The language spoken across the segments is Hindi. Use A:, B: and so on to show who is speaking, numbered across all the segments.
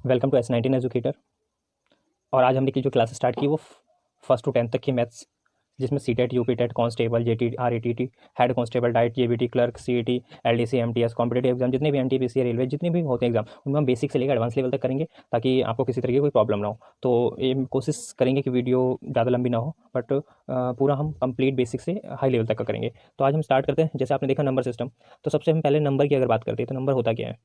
A: Welcome to S19 educator. और आज हमने की जो क्लास स्टार्ट की वो फर्स्ट टू 10th तक की मैथ्स, जिसमें CTET, UPTET, constable, JT, RATT, head constable, DIET, JBT, clerk, CET, LDC, MTS, competitive exam, जितने भी एनटीपीसी, रेलवे, जितने भी होते हैं एग्जाम, उनमें हम बेसिक से लेकर एडवांस लेवल तक करेंगे ताकि आपको किसी तरह की कोई प्रॉब्लम ना हो। तो ये कोशिश करेंगे कि वीडियो ज़्यादा लंबी ना हो, बट पूरा हम कंप्लीट बेसिक से हाई लेवल तक का करेंगे। तो आज हम स्टार्ट करते हैं। जैसे आपने देखा नंबर सिस्टम, तो सबसे हम पहले नंबर की अगर बात करते हैं तो नंबर होता क्या है।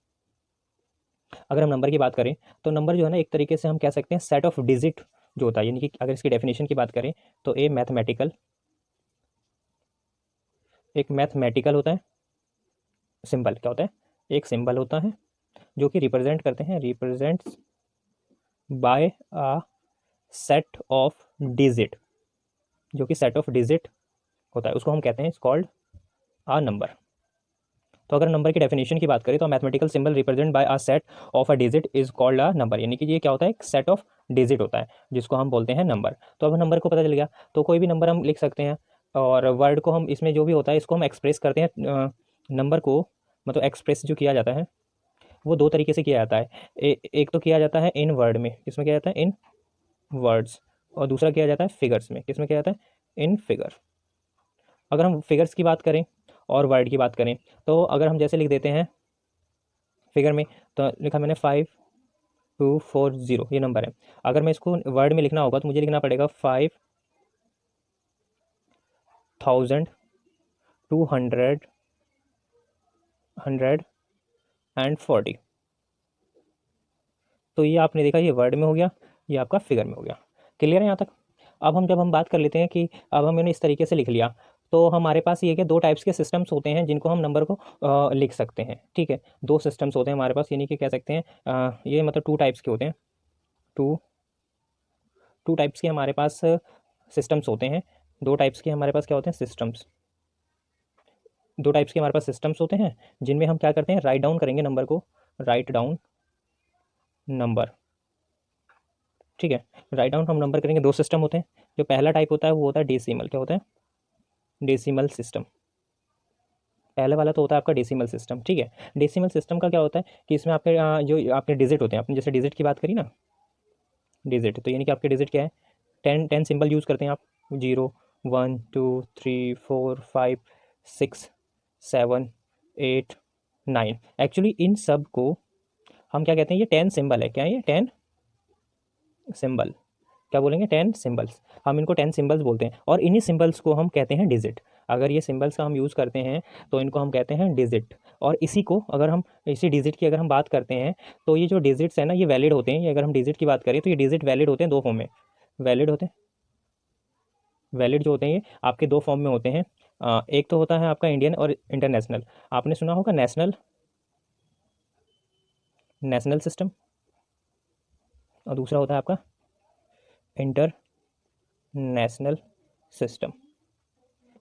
A: अगर हम नंबर की बात करें तो नंबर जो है ना, एक तरीके से हम कह सकते हैं सेट ऑफ डिजिट जो होता है, यानी कि अगर इसकी डेफिनेशन की बात करें तो एक मैथमेटिकल होता है सिंबल। क्या होता है? एक सिंबल होता है जो कि represents by a set of digit, जो कि सेट ऑफ डिजिट होता है, उसको हम कहते हैं कॉल्ड अ नंबर। तो अगर नंबर की डेफिनेशन की बात करें तो mathematical symbol represent by a set of a digit is called a number, यानी कि ये क्या होता है, एक सेट ऑफ डिजिट होता है जिसको हम बोलते हैं नंबर। तो अब नंबर को पता चल गया, तो कोई भी नंबर हम लिख सकते हैं। और वर्ड को हम, इसमें जो भी होता है इसको हम एक्सप्रेस करते हैं। नंबर को मतलब एक्सप्रेस जो किया जाता है वो दो तरीके से किया जाता है। एक तो किया जाता है इन वर्ड में, किसमें किया जाता है, इन वर्ड्स। और दूसरा किया जाता है फिगर्स में, किसमें किया जाता है, इन फिगर। अगर हम फिगर्स की बात करें और वर्ड की बात करें, तो अगर हम जैसे लिख देते हैं फिगर में, तो लिखा मैंने 5240, ये नंबर है। अगर मैं इसको वर्ड में लिखना होगा तो मुझे लिखना पड़ेगा 5240। तो ये आपने देखा, ये वर्ड में हो गया, ये आपका फिगर में हो गया। क्लियर है यहाँ तक? अब हम जब हम बात कर लेते हैं कि अब हमने इस तरीके से लिख लिया, तो हमारे पास ये कि दो टाइप्स के सिस्टम्स होते हैं जिनको हम नंबर को लिख सकते हैं। ठीक है, दो सिस्टम्स होते हैं हमारे पास, यानी कि कह सकते हैं ये मतलब टू टाइप्स के होते हैं। टू टू टाइप्स के हमारे पास सिस्टम्स होते हैं। दो टाइप्स के हमारे पास क्या होते हैं, सिस्टम्स। दो टाइप्स के हमारे पास सिस्टम्स होते हैं जिनमें हम क्या करते हैं, राइट डाउन करेंगे नंबर को, राइट डाउन नंबर। ठीक है, राइट डाउन हम नंबर करेंगे। दो सिस्टम होते हैं। जो पहला टाइप होता है वो होता है डेसिमल। क्या होता है? Decimal system. पहले वाला तो होता है आपका डेसिमल सिस्टम। ठीक है, डेसिमल सिस्टम का क्या होता है कि इसमें आपके जो आपके डिजिट होते हैं, आपने जैसे डिजिट की बात करी ना, डिजिट, तो यानी कि आपके डिजिट क्या है, 10 सिंबल यूज़ करते हैं आप। 0, 1, 2, 3, 4, 5, 6, 7, 8, 9। एक्चुअली इन सब को हम क्या कहते हैं, ये 10 सिंबल है। क्या है ये? 10 सिंबल। क्या बोलेंगे? 10 सिंबल्स। हम इनको 10 सिंबल्स बोलते हैं और इन्हीं सिंबल्स को हम कहते हैं डिजिट। अगर ये सिंबल्स का हम यूज़ करते हैं तो इनको हम कहते हैं डिजिट। और इसी को अगर हम, इसी डिजिट की अगर हम बात करते हैं, तो ये जो डिजिट्स हैं ना, ये वैलिड होते हैं। ये अगर हम डिजिट की बात करें तो ये डिजिट वैलिड होते हैं दो फॉर्म में। वैलिड होते हैं, वैलिड जो होते हैं ये आपके दो फॉर्म में होते हैं। एक तो होता है आपका इंडियन और इंटरनेशनल। आपने सुना होगा नेशनल, नेशनल सिस्टम, और दूसरा होता है आपका इंटरनेशनल सिस्टम।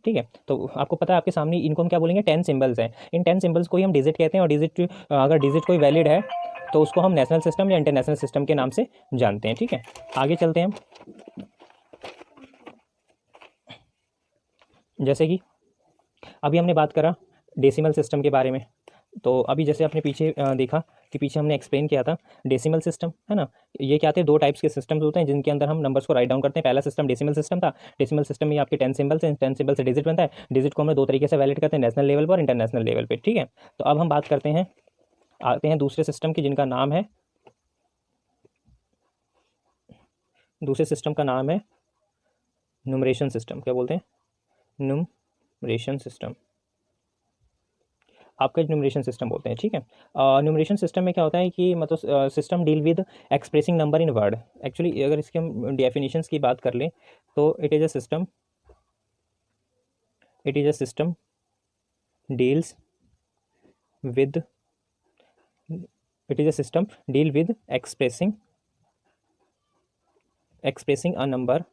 A: ठीक है, तो आपको पता है आपके सामने इनको हम क्या बोलेंगे, 10 सिंबल्स हैं। इन 10 सिंबल्स को ही हम डिजिट कहते हैं। और डिजिट, अगर डिजिट कोई वैलिड है तो उसको हम नेशनल सिस्टम या इंटरनेशनल सिस्टम के नाम से जानते हैं। ठीक है, आगे चलते हैं हम। जैसे कि अभी हमने बात करा डेसिमल सिस्टम के बारे में, तो अभी जैसे आपने पीछे देखा कि पीछे हमने एक्सप्लेन किया था डेसिमल सिस्टम, है ना। ये क्या थे, दो टाइप्स के सिस्टम्स होते हैं जिनके अंदर हम नंबर्स को राइट डाउन करते हैं। पहला सिस्टम डेसिमल सिस्टम था। डेसिमल सिस्टम में आपके 10 सिंबल्स हैं, 10 सिंबल से डिजिट बनता है। डिजिट को हम दो तरीके से वैलिड करते हैं, नेशनल लेवल पर और इंटरनेशनल लेवल पर। ठीक है, तो अब हम बात करते हैं, आते हैं दूसरे सिस्टम की, जिनका नाम है, दूसरे सिस्टम का नाम है न्यूमरेशन सिस्टम। क्या बोलते हैं? Numeration system. आपका न्यूमरेशन सिस्टम बोलते हैं। ठीक है, न्यूमरेशन सिस्टम में क्या होता है कि मतलब system deal with expressing number in word. Actually अगर इसके हम डेफिनेशंस की बात कर लें तो it is a system, it is a system deals with, it is a system deal with expressing a number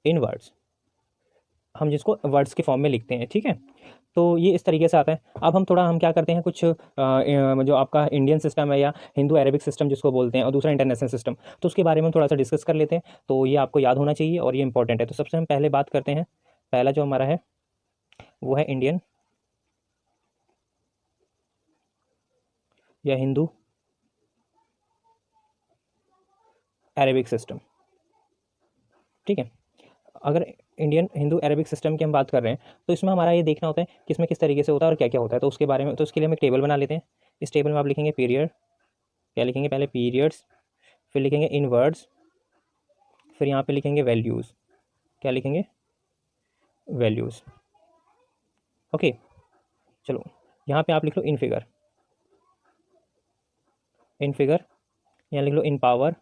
A: in words. हम जिसको वर्ड्स के फॉर्म में लिखते हैं। ठीक है, तो ये इस तरीके से आता है। अब हम थोड़ा, हम क्या करते हैं, कुछ जो आपका इंडियन सिस्टम है या हिंदू अरेबिक सिस्टम जिसको बोलते हैं, और दूसरा इंटरनेशनल सिस्टम, तो उसके बारे में हम थोड़ा सा डिस्कस कर लेते हैं। तो ये आपको याद होना चाहिए और ये इंपॉर्टेंट है। तो सबसे हम पहले बात करते हैं, पहला जो हमारा है वो है इंडियन या हिंदू अरेबिक सिस्टम। ठीक है, अगर इंडियन हिंदू अरेबिक सिस्टम की हम बात कर रहे हैं तो इसमें हमारा ये देखना होता है कि इसमें किस तरीके से होता है और क्या क्या होता है। तो उसके बारे में, तो उसके लिए हम एक टेबल बना लेते हैं। इस टेबल में आप लिखेंगे पीरियड, क्या लिखेंगे, पहले पीरियड्स, फिर लिखेंगे इन वर्ड्स, फिर यहाँ पे लिखेंगे वैल्यूज़, क्या लिखेंगे, वैल्यूज़। ओके, चलो यहाँ पे आप लिख लो इन फिगर, इन फिगर, यहाँ लिख लो इन पावर,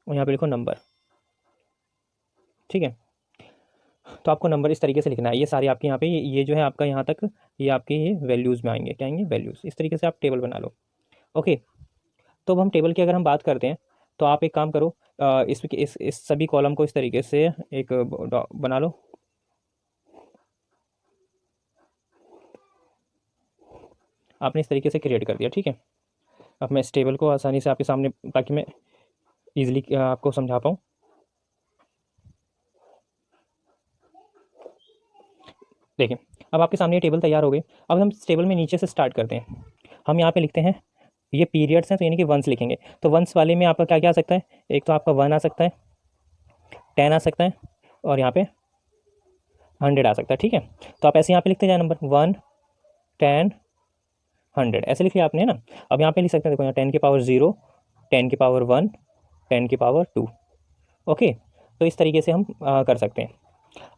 A: और यहाँ पे लिखो नंबर। ठीक है, तो आपको नंबर इस तरीके से लिखना है। ये सारे आपके यहाँ पे ये जो है आपका यहाँ तक ये आपके ये वैल्यूज़ में आएंगे, क्या आएंगे, वैल्यूज़। इस तरीके से आप टेबल बना लो। ओके, तो अब हम टेबल की अगर हम बात करते हैं तो आप एक काम करो, इस सभी कॉलम को इस तरीके से एक बना लो। आपने इस तरीके से क्रिएट कर दिया। ठीक है, अब मैं इस टेबल को आसानी से आपके सामने, ताकि मैं ईजिली आपको समझा पाऊँ। देखिए, अब आपके सामने ये टेबल तैयार हो गई। अब हम इस टेबल में नीचे से स्टार्ट करते हैं। हम यहाँ पे लिखते हैं, ये पीरियड्स हैं तो यानी कि वंस लिखेंगे। तो वंस वाले में आपका क्या क्या आ सकता है, एक तो आपका 1 आ सकता है, 10 आ सकता है, और यहाँ पे 100 आ सकता है। ठीक है, तो आप ऐसे यहाँ पे लिखते जाए, नंबर 1, 10, 100 ऐसे लिखिए आपने, है ना। अब यहाँ पे लिख सकते हैं, देखो यहाँ 10 की पावर 0, 10 की पावर 1, 10 की पावर 2। ओके, तो इस तरीके से हम कर सकते हैं।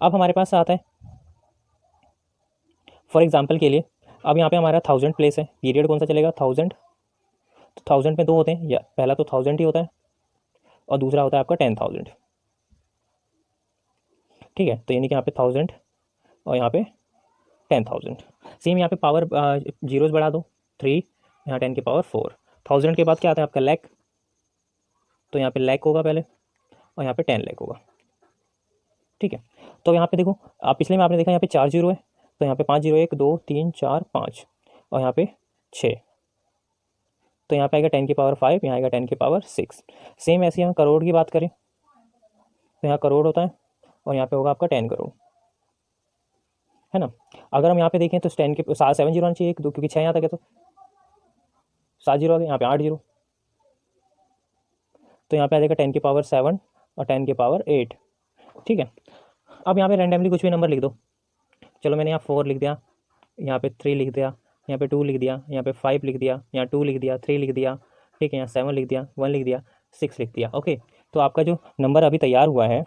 A: अब हमारे पास आता है फॉर एग्जाम्पल के लिए, अब यहाँ पे हमारा 1000 प्लेस है, पीरियड कौन सा चलेगा, 1000। तो 1000 में दो होते हैं, या पहला तो 1000 ही होता है और दूसरा होता है आपका 10,000। ठीक है, तो यानी कि यहाँ पे 1000 और यहाँ पे 10,000। सेम यहाँ पे पावर जीरोज बढ़ा दो, 3, यहाँ 10 की पावर 4। 1000 के बाद क्या आता है आपका लैख, तो यहाँ पे लैख होगा पहले, और यहाँ पे 10 लैख होगा। ठीक है, तो यहाँ पे देखो, आप पिछले में आपने देखा यहाँ पे 4 जीरो है, तो यहाँ पे 5 जीरो, 1 2 3 4 5, और यहाँ पे 6, तो यहाँ पे आएगा 10 की पावर 5, यहाँ आएगा 10 की पावर 6। सेम ऐसे हम करोड़ की बात करें तो यहाँ करोड़ होता है, और यहाँ पे होगा आपका 10 करोड़, है ना। अगर हम यहाँ पे देखें तो 10 के 7 जीरो आना चाहिए, 1 2, क्योंकि 6 यहाँ तक है, तो 7 जीरो आ गए, यहाँ पे 8 जीरो, तो यहाँ पे आ जाएगा 10 की पावर 7 और 10 की पावर 8। ठीक है, अब यहाँ पे रैंडमली कुछ भी नंबर लिख दो। चलो मैंने यहाँ 4 लिख दिया, यहाँ पे 3 लिख दिया, यहाँ पे 2 लिख दिया, यहाँ पे 5 लिख दिया, यहाँ 2 लिख दिया, 3 लिख दिया। ठीक है, यहाँ 7 लिख दिया, 1 लिख दिया, 6 लिख दिया। ओके, तो आपका जो नंबर अभी तैयार हुआ है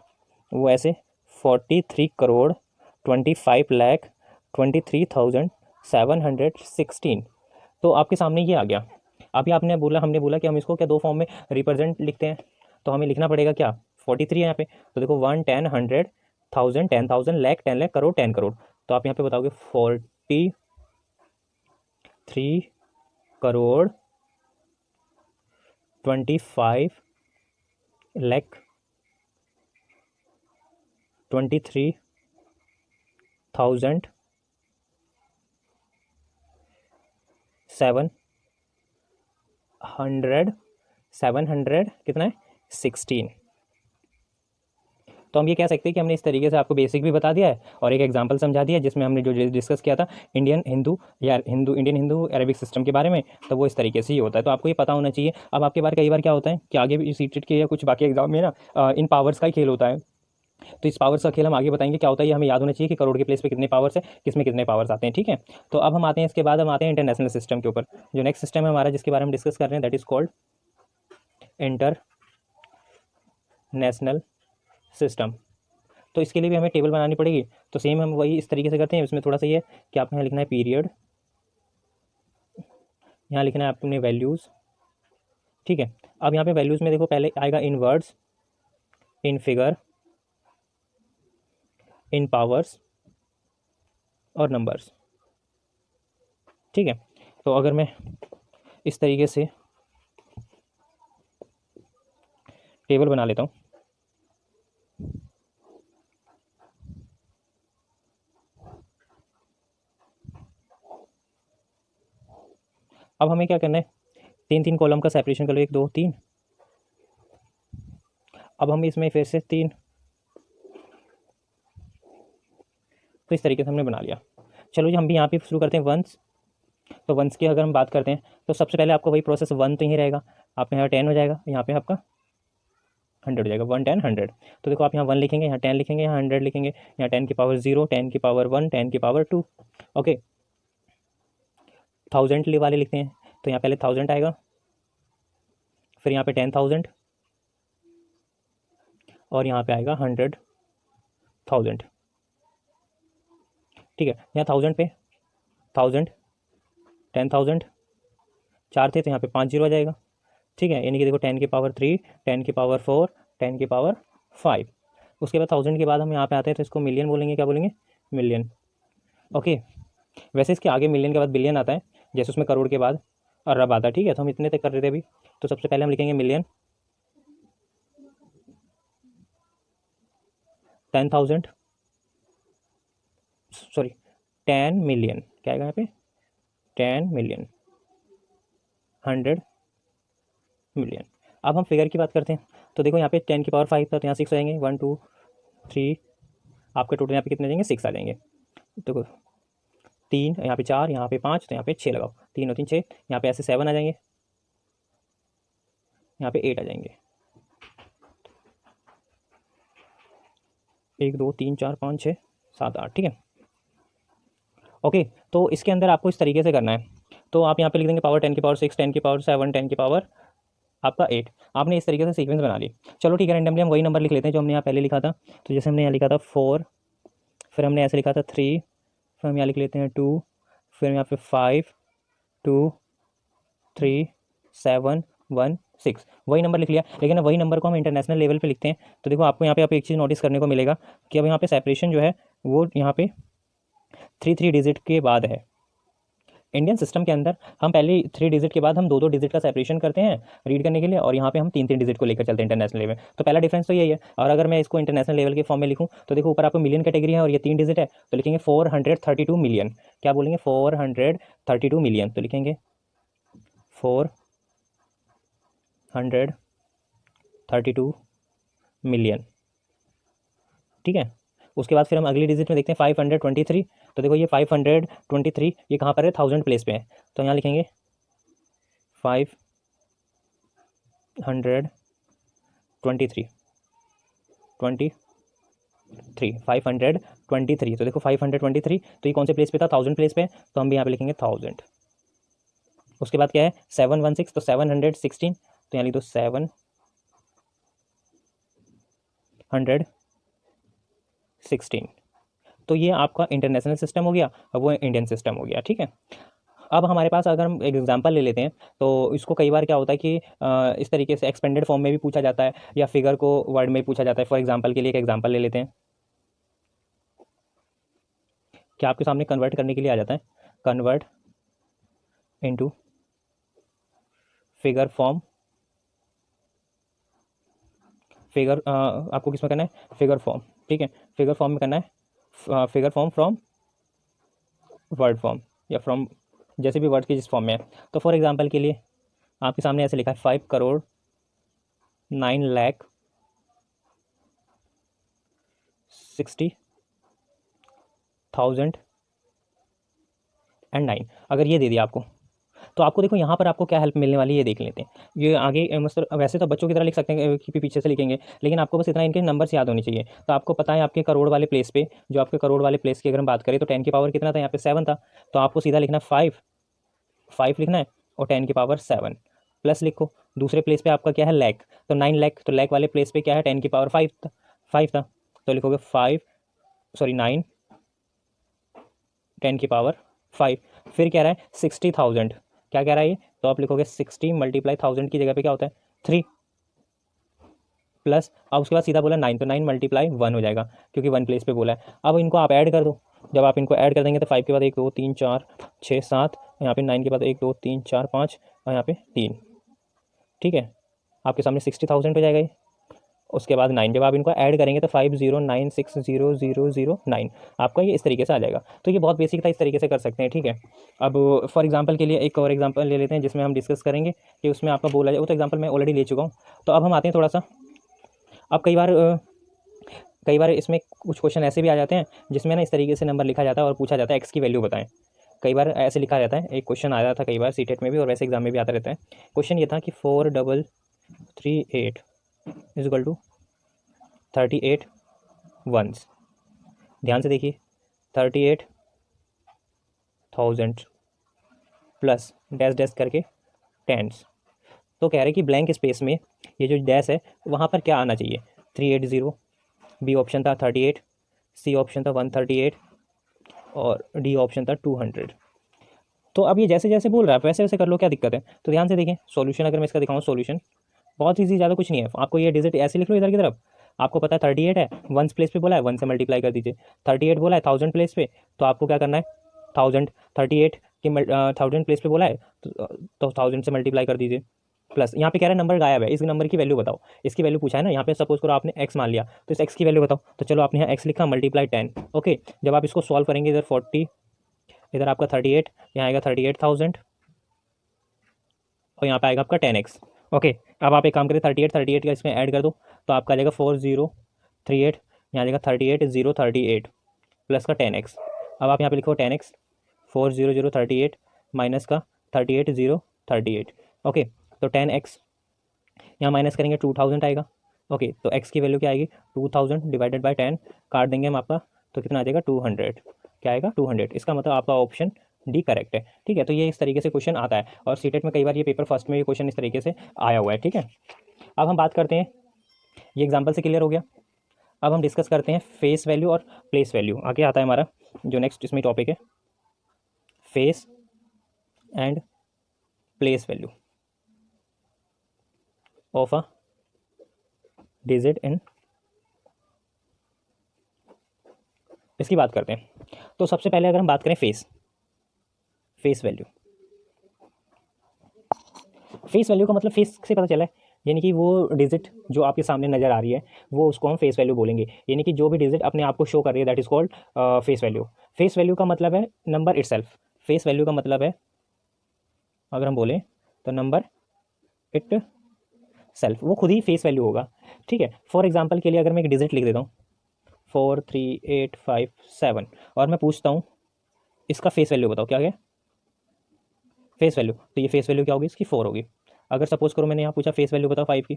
A: वो ऐसे 43 करोड़ 25 लाख 23,716। तो आपके सामने ये आ गया। अभी आपने बोला, हमने बोला कि हम इसको क्या दो फॉर्म में रिप्रेजेंट लिखते हैं, तो हमें लिखना पड़ेगा क्या, 43 है यहाँ पे, तो देखो 1 10 100 1000 10,000 लाख 10 लाख करोड़ 10 करोड़। तो आप यहाँ पे बताओगे 43 करोड़ 25 लाख 23,700 700 कितना है, 16। तो हम ये कह सकते हैं कि हमने इस तरीके से आपको बेसिक भी बता दिया है और एक एग्जांपल समझा दिया है, जिसमें हमने जो डिस्कस किया था इंडियन हिंदू अरेबिक सिस्टम के बारे में, तो वो इस तरीके से ही होता है। तो आपको ये पता होना चाहिए। अब आपके बार कई बार क्या होता है कि आगे भी सीटेट के या कुछ बाकी एग्जाम में ना इन पावर्स का ही खेल होता है, तो इस पावर्स का खेल हम आगे बताएंगे क्या होता है। ये हमें याद होना चाहिए कि करोड़ के प्लेस पे कितने पावर्स है, किसमें कितने पावर्स आते हैं। ठीक है, तो अब हम आते हैं, इसके बाद हम आते हैं इंटरनेशनल सिस्टम के ऊपर। जो नेक्स्ट सिस्टम है हमारा, जिसके बारे में डिस्कस कर रहे हैं, that is called international system. तो इसके लिए भी हमें टेबल बनानी पड़ेगी। तो सेम हम वही इस तरीके से करते हैं। इसमें थोड़ा सा ये कि आपने यहाँ लिखना है पीरियड, यहाँ लिखना है आपने वैल्यूज़। ठीक है, अब यहाँ पे वैल्यूज़ में देखो पहले आएगा in words, in figure, in powers और नंबर्स। ठीक है, तो अगर मैं इस तरीके से टेबल बना लेता हूँ, अब हमें क्या करना है, 3 कॉलम का सेपरेशन कर लो, 1 2 3। अब हम इसमें फिर से 3, तो इस तरीके से हमने बना लिया। चलो जी, हम भी यहाँ पे शुरू करते हैं वंस। तो वंस की अगर हम बात करते हैं तो सबसे पहले आपका वही प्रोसेस 1 तो ही रहेगा, आप यहाँ 10 हो जाएगा, यहाँ पे आपका 100 हो जाएगा, 1 10 100। तो देखो आप यहाँ 1 लिखेंगे, यहाँ 10 लिखेंगे, यहाँ 100 लिखेंगे, यहाँ 10 की पावर 0, 10 की पावर 1, 10 की पावर 2। ओके, 1000 वाले लिखते हैं, तो यहाँ पहले 1000 आएगा, फिर यहाँ पे 10,000 और यहाँ पे आएगा 100,000। ठीक है, यहाँ 1000 पे 1000 10,000 4 थे, तो यहाँ पे 5 0 आ जाएगा। ठीक है, यानी कि देखो 10 की पावर 3, 10 की पावर 4, 10 की पावर 5। उसके बाद 1000 के बाद हम यहाँ पे आते हैं, तो इसको मिलियन बोलेंगे, क्या बोलेंगे, मिलियन। ओके, वैसे इसके आगे मिलियन के बाद बिलियन आता है, जैसे उसमें करोड़ के बाद अरब आता है। ठीक है, तो हम इतने तक कर रहे थे अभी, तो सबसे पहले हम लिखेंगे मिलियन, 10,000 सॉरी 10 मिलियन, क्या आएगा यहाँ पे, 10 मिलियन, 100 मिलियन। अब हम फिगर की बात करते हैं, तो देखो यहाँ पे 10 की पावर 5 था, तो यहाँ 6 आएंगे, 1 2 3, आपके टोटल यहाँ पे कितने जाएंगे, 6 आ जाएंगे। देखो 3, यहाँ पे 4, यहाँ पे 5, तो यहाँ पे 6 लगाओ, 3 और 3 6, यहाँ पे ऐसे 7 आ जाएंगे, यहाँ पे 8 आ जाएंगे, 1 2 3 4 5 6 7 8। ठीक है, ओके, तो इसके अंदर आपको इस तरीके से करना है, तो आप यहाँ पे लिख देंगे पावर 10 की पावर 6, 10 की पावर 7, 10 की पावर आपका 8। आपने इस तरीके से सीक्वेंस बना ली। चलो ठीक है, रैंडमली हम वही नंबर लिख लेते हैं जो हमने यहाँ पहले लिखा था। तो जैसे हमने यहाँ लिखा था 4, फिर हमने ऐसे लिखा था 3, फिर हम यहाँ लिख लेते हैं 2, फिर यहाँ पे 5 2 3 7 1 6, वही नंबर लिख लिया। लेकिन वही नंबर को हम इंटरनेशनल लेवल पे लिखते हैं, तो देखो आपको यहाँ पे आप एक चीज़ नोटिस करने को मिलेगा कि अब यहाँ पे सेपरेशन जो है वो यहाँ पे 3 डिजिट के बाद है। इंडियन सिस्टम के अंदर हम पहले 3 डिजिट के बाद हम 2 डिजिट का सेपरेशन करते हैं रीड करने के लिए, और यहाँ पे हम 3 डिजिट को लेकर चलते हैं इंटरनेशनल लेवल। तो पहला डिफरेंस तो यही है। और अगर मैं इसको इंटरनेशनल लेवल के फॉर्म में लिखूँ, तो देखो ऊपर आपको मिलियन कैटेगरी है और ये 3 डिजिट है, तो लिखेंगे 432 मिलियन। क्या बोलेंगे, 432 मिलियन। तो लिखेंगे 432 मिलियन। ठीक है, उसके बाद फिर हम अगली डिजिट में देखते हैं 523। तो देखो ये 523 ये कहाँ पर है, 1000 प्लेस पे है, तो यहाँ लिखेंगे 523 523। तो देखो 523, तो ये कौन से प्लेस पे था, 1000 प्लेस पे है, तो हम भी यहाँ पे लिखेंगे 1000। उसके बाद क्या है 716, तो 716, तो यहाँ लिख दो 716। तो ये आपका इंटरनेशनल सिस्टम हो गया, अब वो इंडियन सिस्टम हो गया। ठीक है, अब हमारे पास अगर हम एक एग्जांपल ले लेते हैं, तो इसको कई बार क्या होता है कि इस तरीके से एक्सपेंडेड फॉर्म में भी पूछा जाता है, या फिगर को वर्ड में पूछा जाता है। फॉर एग्जांपल के लिए एक एग्जांपल ले लेते हैं, क्या आपके सामने कन्वर्ट करने के लिए आ जाता है, convert into figure form. Figure आपको किस में करना है, फिगर फॉर्म। ठीक है, फिगर फॉर्म में करना है, figure form from word form, या फ्रॉम जैसे भी वर्ड की जिस फॉर्म में है। तो फॉर एग्जांपल के लिए आपके सामने ऐसे लिखा है 5,60,009। अगर ये दे दिया आपको, तो आपको देखो यहाँ पर आपको क्या हेल्प मिलने वाली है, ये देख लेते हैं। ये आगे मतलब वैसे तो बच्चों की तरह लिख सकते हैं कि पीछे से लिखेंगे, लेकिन आपको बस इतना इनके नंबर्स याद होने चाहिए। तो आपको पता है आपके करोड़ वाले प्लेस पे, जो आपके करोड़ वाले प्लेस की अगर हम बात करें, तो 10 की पावर कितना था, यहाँ पे 7 था, तो आपको सीधा लिखना 5 लिखना है, और 10 की पावर 7 प्लस लिखो। दूसरे प्लेस पे आपका क्या है, लैख, तो 9 लाख, तो लैख वाले प्लेस पे क्या है, 10 की पावर 5 था, तो लिखोगे 9 10 की पावर 5। फिर कह रहा है 60,000, क्या कह रहा है ये, तो आप लिखोगे 60 मल्टीप्लाई 1000 की जगह पे क्या होता है 3 प्लस, अब उसके बाद सीधा बोला 9, तो 9 मल्टीप्लाई 1 हो जाएगा, क्योंकि 1 प्लेस पे बोला है। अब इनको आप ऐड कर दो, जब आप इनको ऐड कर देंगे तो 5 के बाद 1 2 3 4 6 7, यहाँ पे 9 के बाद 1 2 3 4 5, और यहाँ पे 3। ठीक है, आपके सामने 60,000 हो जाएगा ये। उसके बाद 9, जब आप इनको ऐड करेंगे तो 50960009 आपका ये इस तरीके से आ जाएगा। तो ये बहुत बेसिक था, इस तरीके से कर सकते हैं। ठीक है, अब फॉर एग्जांपल के लिए एक और एग्जांपल ले लेते हैं, जिसमें हम डिस्कस करेंगे कि उसमें आपका बोला जाए, वो तो एग्जांपल मैं ऑलरेडी ले चुका हूँ। तो अब हम आते हैं थोड़ा सा, अब कई बार इसमें कुछ क्वेश्चन ऐसे भी आ जाते हैं जिसमें ना इस तरीके से नंबर लिखा जाता है और पूछा जाता है एक्स की वैल्यू बताएं। कई बार ऐसे लिखा जाता है, एक क्वेश्चन आया था कई बार सीटेट में भी, और वैसे एग्जाम में भी आता रहता है। क्वेश्चन ये था कि 4338 इज इक्वल टू 38 वंस। ध्यान से देखिए 38,000 प्लस डैश डैश करके टेंस। तो कह रहे हैं कि ब्लैंक स्पेस में ये जो डैश है वहाँ पर क्या आना चाहिए, 380, बी ऑप्शन था 38, सी ऑप्शन था 138 और डी ऑप्शन था 200। तो अब ये जैसे जैसे बोल रहा है वैसे वैसे कर लो, क्या दिक्कत है। तो ध्यान से देखें सॉल्यूशन, अगर मैं इसका दिखाऊँ सॉल्यूशन बहुत ईजी, ज़्यादा कुछ नहीं है। आपको ये डिजिट ऐसे लिख लो इधर की तरफ, आपको पता है 38 है, वंस प्लेस पे बोला है 1 से मल्टीप्लाई कर दीजिए। 38 बोला है 1000 प्लेस पे, तो आपको क्या करना है 1000, 38 के 1000 प्लेस पे बोला है तो 1000 से मल्टीप्लाई कर दीजिए। प्लस यहाँ पे कह रहा है नंबर गायब है, इस नंबर की वैल्यू बताओ। इसकी वैल्यू पूछा है ना, यहाँ पे सपोज करो आपने x मान लिया, तो इस x की वैल्यू बताओ। तो चलो आपने यहाँ x लिखा मल्टीप्लाई 10। ओके, जब आप इसको सॉल्व करेंगे इधर 40, इधर आपका 38, यहाँ आएगा 38,000 और यहाँ पे आएगा आपका 10x। ओके, अब आप एक काम करें 38 का इसमें ऐड कर दो, तो आपका आ जाएगा 4038, यहाँ आ जाएगा 38,038 प्लस का 10x। अब आप यहाँ पे लिखो 10x, 40038 माइनस का 38,038। ओके, तो 10x यहाँ माइनस करेंगे 2000 आएगा। ओके, तो x की वैल्यू क्या आएगी 2000 डिवाइडेड बाय 10, काट देंगे हम आपका, तो कितना आ जाएगा 200। क्या आएगा 200। इसका मतलब आपका ऑप्शन डी करेक्ट है। ठीक है, तो ये इस तरीके से क्वेश्चन आता है और सीटेट में कई बार ये पेपर फर्स्ट में ये क्वेश्चन इस तरीके से आया हुआ है। ठीक है, अब हम बात करते हैं, ये एग्जाम्पल से क्लियर हो गया। अब हम डिस्कस करते हैं फेस वैल्यू और प्लेस वैल्यू। आगे आता है हमारा जो नेक्स्ट इसमें टॉपिक है, face and place value of a digit in, इसकी बात करते हैं। तो सबसे पहले अगर हम बात करें फेस वैल्यू, फेस वैल्यू का मतलब फेस से पता चला है, यानी कि वो डिजिट जो आपके सामने नज़र आ रही है वो उसको हम फेस वैल्यू बोलेंगे। यानी कि जो भी डिजिट अपने आप को शो कर रही है that is called face value. Face value का मतलब है नंबर इटसेल्फ। फेस वैल्यू का मतलब है अगर हम बोलें तो नंबर इट सेल्फ, वो खुद ही फेस वैल्यू होगा। ठीक है, फॉर एग्जांपल के लिए अगर मैं एक डिजिट लिख देता हूँ 43857 और मैं पूछता हूँ इसका फेस वैल्यू बताओ, क्या है फेस वैल्यू, तो ये फेस वैल्यू क्या होगी इसकी 4 होगी। अगर सपोज करो मैंने यहाँ पूछा फेस वैल्यू बताओ 5 की,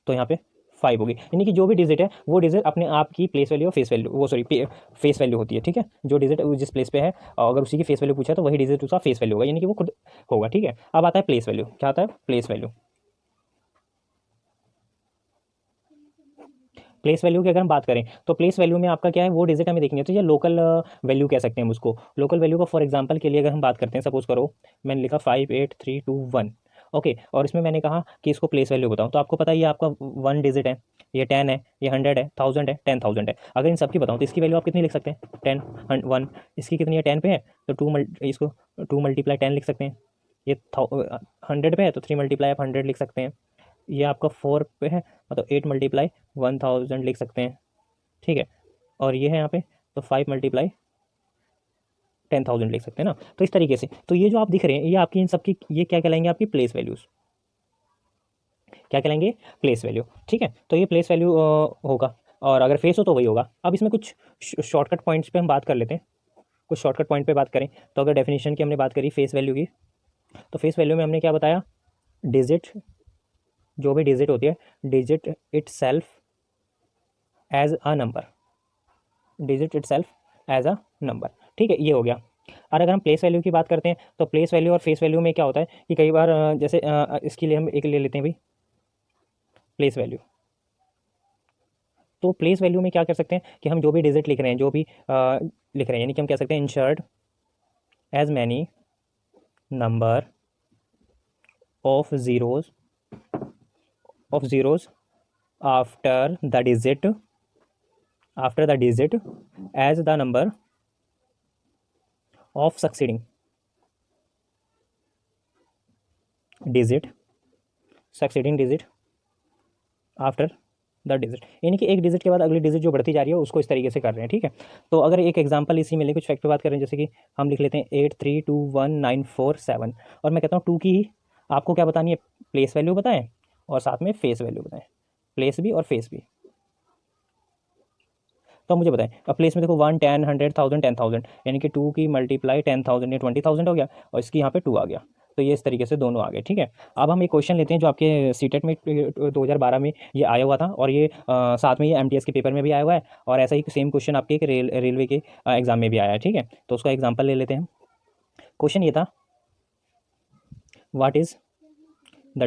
A: तो यहाँ पे 5 होगी। यानी कि जो भी डिजिट है वो डिजिट अपने आप की प्लेस वैल्यू और फेस वैल्यू, वो सॉरी फेस वैल्यू होती है। ठीक है, जो डिजिट जिस प्लेस पे है अगर उसी की फेस वैल्यू पूछा तो वही डिजिट उसका फेस वैल्यू होगा, यानी कि वो खुद होगा। ठीक है, अब आता है प्लेस वैल्यू। क्या आता है प्लेस वैल्यू? प्लेस वैल्यू की अगर हम बात करें तो प्लेस वैल्यू में आपका क्या है, वो डिजिट हमें देखनी होती है, या लोकल वैल्यू कह सकते हैं हम उसको। लोकल वैल्यू को फॉर एग्जांपल के लिए अगर हम बात करते हैं, सपोज करो मैंने लिखा 58321। ओके, और इसमें मैंने कहा कि इसको प्लेस वैल्यू बताऊं, तो आपको पता है ये आपका 1 डिजिट है, ये 10 है, ये 100 है, 1000 है, 10,000 है। अगर इन सबकी बताऊं तो इसकी वैल्यू आप कितनी लिख सकते हैं 10, 1, इसकी कितनी है 10 पे है तो इसको 2 मल्टीप्लाई 10 लिख सकते हैं। ये 100 पे है तो 3 मल्टीप्लाई आप 100 लिख सकते हैं। ये आपका 4 पे है मतलब 8 मल्टीप्लाई 1000 लिख सकते हैं। ठीक है, और ये है यहाँ पे तो 5 मल्टीप्लाई 10,000 लिख सकते हैं ना। तो इस तरीके से तो ये जो आप दिख रहे हैं ये आपकी इन सबकी ये क्या कहलाएंगे आपकी प्लेस वैल्यूज़, क्या कहलाएंगे प्लेस वैल्यू। ठीक है, तो ये प्लेस वैल्यू होगा, और अगर फेस हो तो वही होगा। अब इसमें कुछ शॉर्टकट पॉइंट्स पे हम बात कर लेते हैं। कुछ शॉर्टकट पॉइंट पे बात करें तो अगर डेफिनेशन की हमने बात करी फेस वैल्यू की, तो फेस वैल्यू में हमने क्या बताया, डिजिट, जो भी डिजिट होती है, digit itself as a number, digit itself as a number. ठीक है, ये हो गया। और अगर हम प्लेस वैल्यू की बात करते हैं तो प्लेस वैल्यू और फेस वैल्यू में क्या होता है कि कई बार जैसे इसके लिए हम एक ले लेते हैं भाई प्लेस वैल्यू। तो प्लेस वैल्यू में क्या कर सकते हैं कि हम जो भी डिजिट लिख रहे हैं, जो भी लिख रहे हैं, यानी कि हम कह सकते हैं insert as many number of zeros after the digit as the number of succeeding digit after the digit, यानी कि एक डिजिट के बाद अगली डिजिट जो बढ़ती जा रही है उसको इस तरीके से कर रहे हैं। ठीक है, तो अगर एक एग्जांपल इसी में ले कुछ फैक्ट पे बात करें, जैसे कि हम लिख लेते हैं 8321947 और मैं कहता हूँ 2 की ही आपको क्या बतानी है प्लेस वैल्यू बताएं और साथ में फेस वैल्यू बताएं, प्लेस भी और फेस भी। तो मुझे बताएं, अब प्लेस में देखो 1, 10, 100, 1000, 10,000, यानी कि 2 की मल्टीप्लाई 10,000 या 20,000 हो गया और इसकी यहाँ पे 2 आ गया। तो ये इस तरीके से दोनों आ गए। ठीक है, अब हम एक क्वेश्चन लेते हैं जो आपके सीटेट में 2012 में ये आया हुआ था, और ये साथ में ये एमटीएस के पेपर में भी आया हुआ है, और ऐसा ही सेम क्वेश्चन आपके एक रेलवे के एग्जाम में भी आया है। ठीक है, तो उसका एग्जाम्पल ले लेते हैं। क्वेश्चन ये था, what is the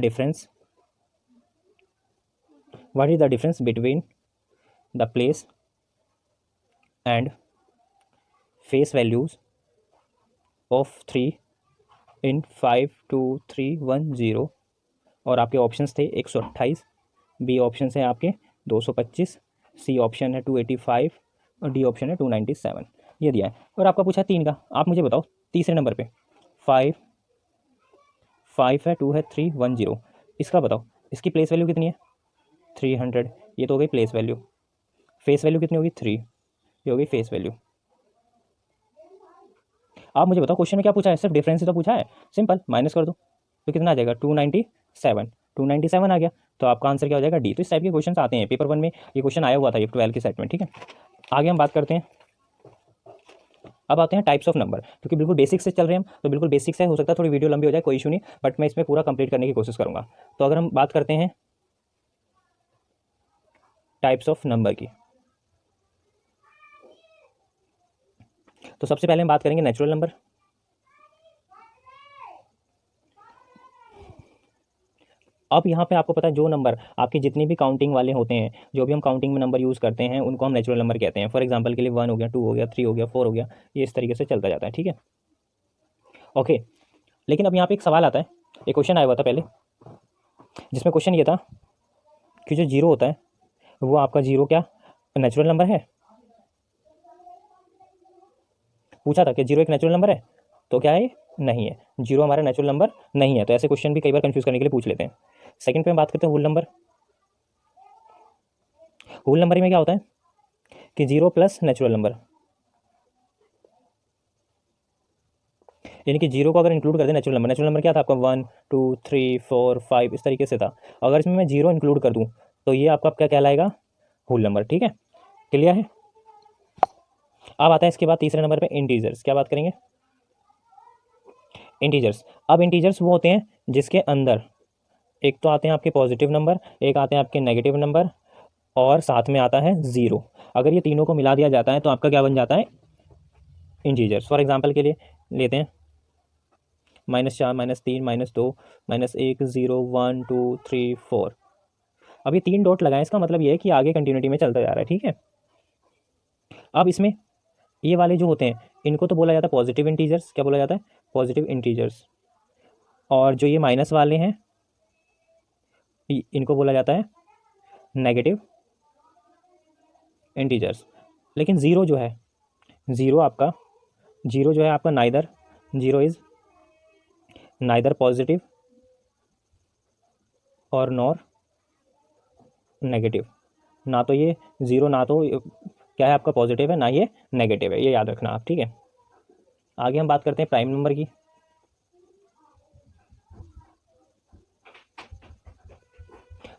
A: difference between the place and face values of 3 इन 52310, और आपके ऑप्शंस थे 128, बी ऑप्शन है आपके 225, सी ऑप्शन है 285 और डी ऑप्शन है 297। ये दिया है, और आपका पूछा 3 का। आप मुझे बताओ तीसरे नंबर पे 5 है, 2 है, 310, इसका बताओ इसकी प्लेस वैल्यू कितनी है? 300। ये तो हो गई प्लेस वैल्यू। फेस वैल्यू कितनी होगी? 3। ये हो गई फेस वैल्यू। आप मुझे बताओ क्वेश्चन में क्या पूछा है? सिर्फ डिफरेंस ही तो पूछा है, सिंपल माइनस कर दो तो कितना आ जाएगा? 297 आ गया। तो आपका आंसर क्या हो जाएगा? डी। तो इस टाइप के क्वेश्चन आते हैं पेपर 1 में, ये क्वेश्चन आया हुआ था ये 12 के सेट में। ठीक है, आगे हम बात करते हैं। अब आते हैं टाइप्स ऑफ नंबर, क्योंकि बिल्कुल बेसिक से चल रहे हैं हम, तो बिल्कुल बेसिक से हो सकता है थोड़ी वीडियो लंबी हो जाए, कोई इशू नहीं, बट मैं इसमें पूरा कंप्लीट करने की कोशिश करूंगा। तो अगर हम बात करते हैं टाइप्स ऑफ नंबर की, तो सबसे पहले हम बात करेंगे नेचुरल नंबर। अब यहाँ पे आपको पता है जो नंबर आपके जितने भी काउंटिंग वाले होते हैं, जो भी हम काउंटिंग में नंबर यूज़ करते हैं, उनको हम नेचुरल नंबर कहते हैं। फॉर एग्जांपल के लिए 1 हो गया, 2 हो गया, 3 हो गया, 4 हो गया, ये इस तरीके से चलता जाता है। ठीक है, ओके। लेकिन अब यहाँ पे एक सवाल आता है, एक क्वेश्चन आया हुआ था पहले, जिसमें क्वेश्चन ये था कि जो जीरो होता है वो आपका जीरो क्या नेचुरल नंबर है? पूछा था कि जीरो एक नेचुरल नंबर है, तो क्या है? नहीं है, जीरो हमारा नेचुरल नंबर नहीं है। तो ऐसे क्वेश्चन भी कई बार कंफ्यूज करने के लिए पूछ लेते हैं। सेकंड पे हम बात करते हैं होल नंबर। होल नंबर में क्या होता है कि जीरो प्लस नेचुरल नंबर, यानी कि जीरो को अगर इंक्लूड कर दे नेचुरल नंबर क्या था आपका? 1 2 3 4 5 इस तरीके से था। अगर इसमें मैं जीरो इंक्लूड कर दूं तो ये आपका क्या कहलाएगा? Whole number. ठीक है, क्लियर है? अब आता है इसके बाद तीसरे नंबर पे इंटीजर्स। क्या बात करेंगे? इंटीजर्स। अब इंटीजर्स वो होते हैं जिसके अंदर एक तो आते हैं आपके पॉजिटिव नंबर, एक आते हैं आपके नेगेटिव नंबर, और साथ में आता है ज़ीरो। अगर ये तीनों को मिला दिया जाता है तो आपका क्या बन जाता है? इंटीजर्स। फॉर एग्जांपल के लिए लेते हैं -4 -3 -2 -1 0 1 2 3 4। अब ये 3 डॉट लगाएं, इसका मतलब ये है कि आगे कंटिन्यूटी में चलता जा रहा है। ठीक है, अब इसमें ये वाले जो होते हैं इनको तो बोला जाता है पॉजिटिव इंटीजर्स। क्या बोला जाता है? Positive integers. और जो ये माइनस वाले हैं इनको बोला जाता है नेगेटिव इंटीजर्स। लेकिन ज़ीरो जो है, ज़ीरो जो है आपका neither, zero is neither positive और नॉर नेगेटिव। ना तो ये ज़ीरो, ना तो क्या है आपका पॉजिटिव है, ना ये नेगेटिव है, ये याद रखना आप। ठीक है, आगे हम बात करते हैं प्राइम नंबर की।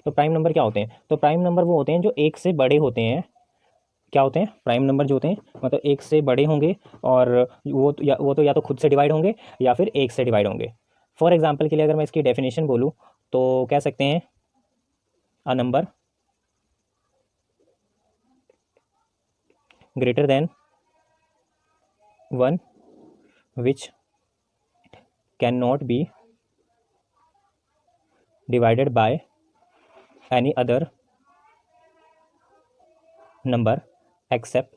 A: तो प्राइम नंबर क्या होते हैं? तो प्राइम नंबर वो होते हैं जो एक से बड़े होते हैं। क्या होते हैं? प्राइम नंबर जो होते हैं मतलब एक से बड़े होंगे, और वो तो या तो खुद से डिवाइड होंगे या फिर एक से डिवाइड होंगे। फॉर एग्जांपल के लिए अगर मैं इसकी डेफिनेशन बोलूँ तो कह सकते हैं a number greater than 1 which can not be divided by any other number except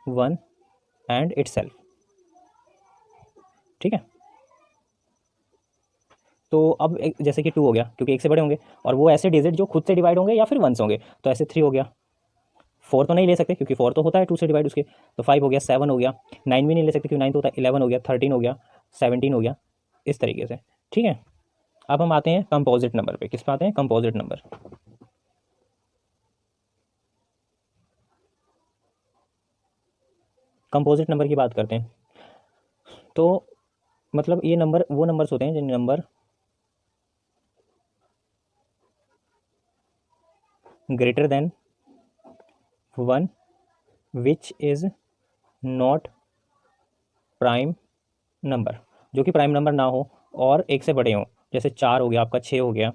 A: 1 and itself. ठीक है, तो अब जैसे कि 2 हो गया, क्योंकि एक से बड़े होंगे, और वो ऐसे डिजिट जो खुद से डिवाइड होंगे या फिर 1 से होंगे, तो ऐसे 3 हो गया। 4 तो नहीं ले सकते क्योंकि 4 तो होता है 2 से डिवाइड उसके, तो 5 हो गया, 7 हो गया। 9 भी नहीं ले सकते क्योंकि 9 तो होता है, 11 हो गया, 13 हो गया, 17 हो गया, इस तरीके से। ठीक है, अब हम आते हैं कंपोजिट नंबर पे। किस पे आते हैं? Composite number. कंपोजिट नंबर की बात करते हैं तो मतलब ये नंबर वो नंबर्स होते हैं जिन number greater than 1 which is not prime number. जो कि प्राइम नंबर ना हो और 1 से बड़े हों, जैसे 4 हो गया आपका, 6 हो गया,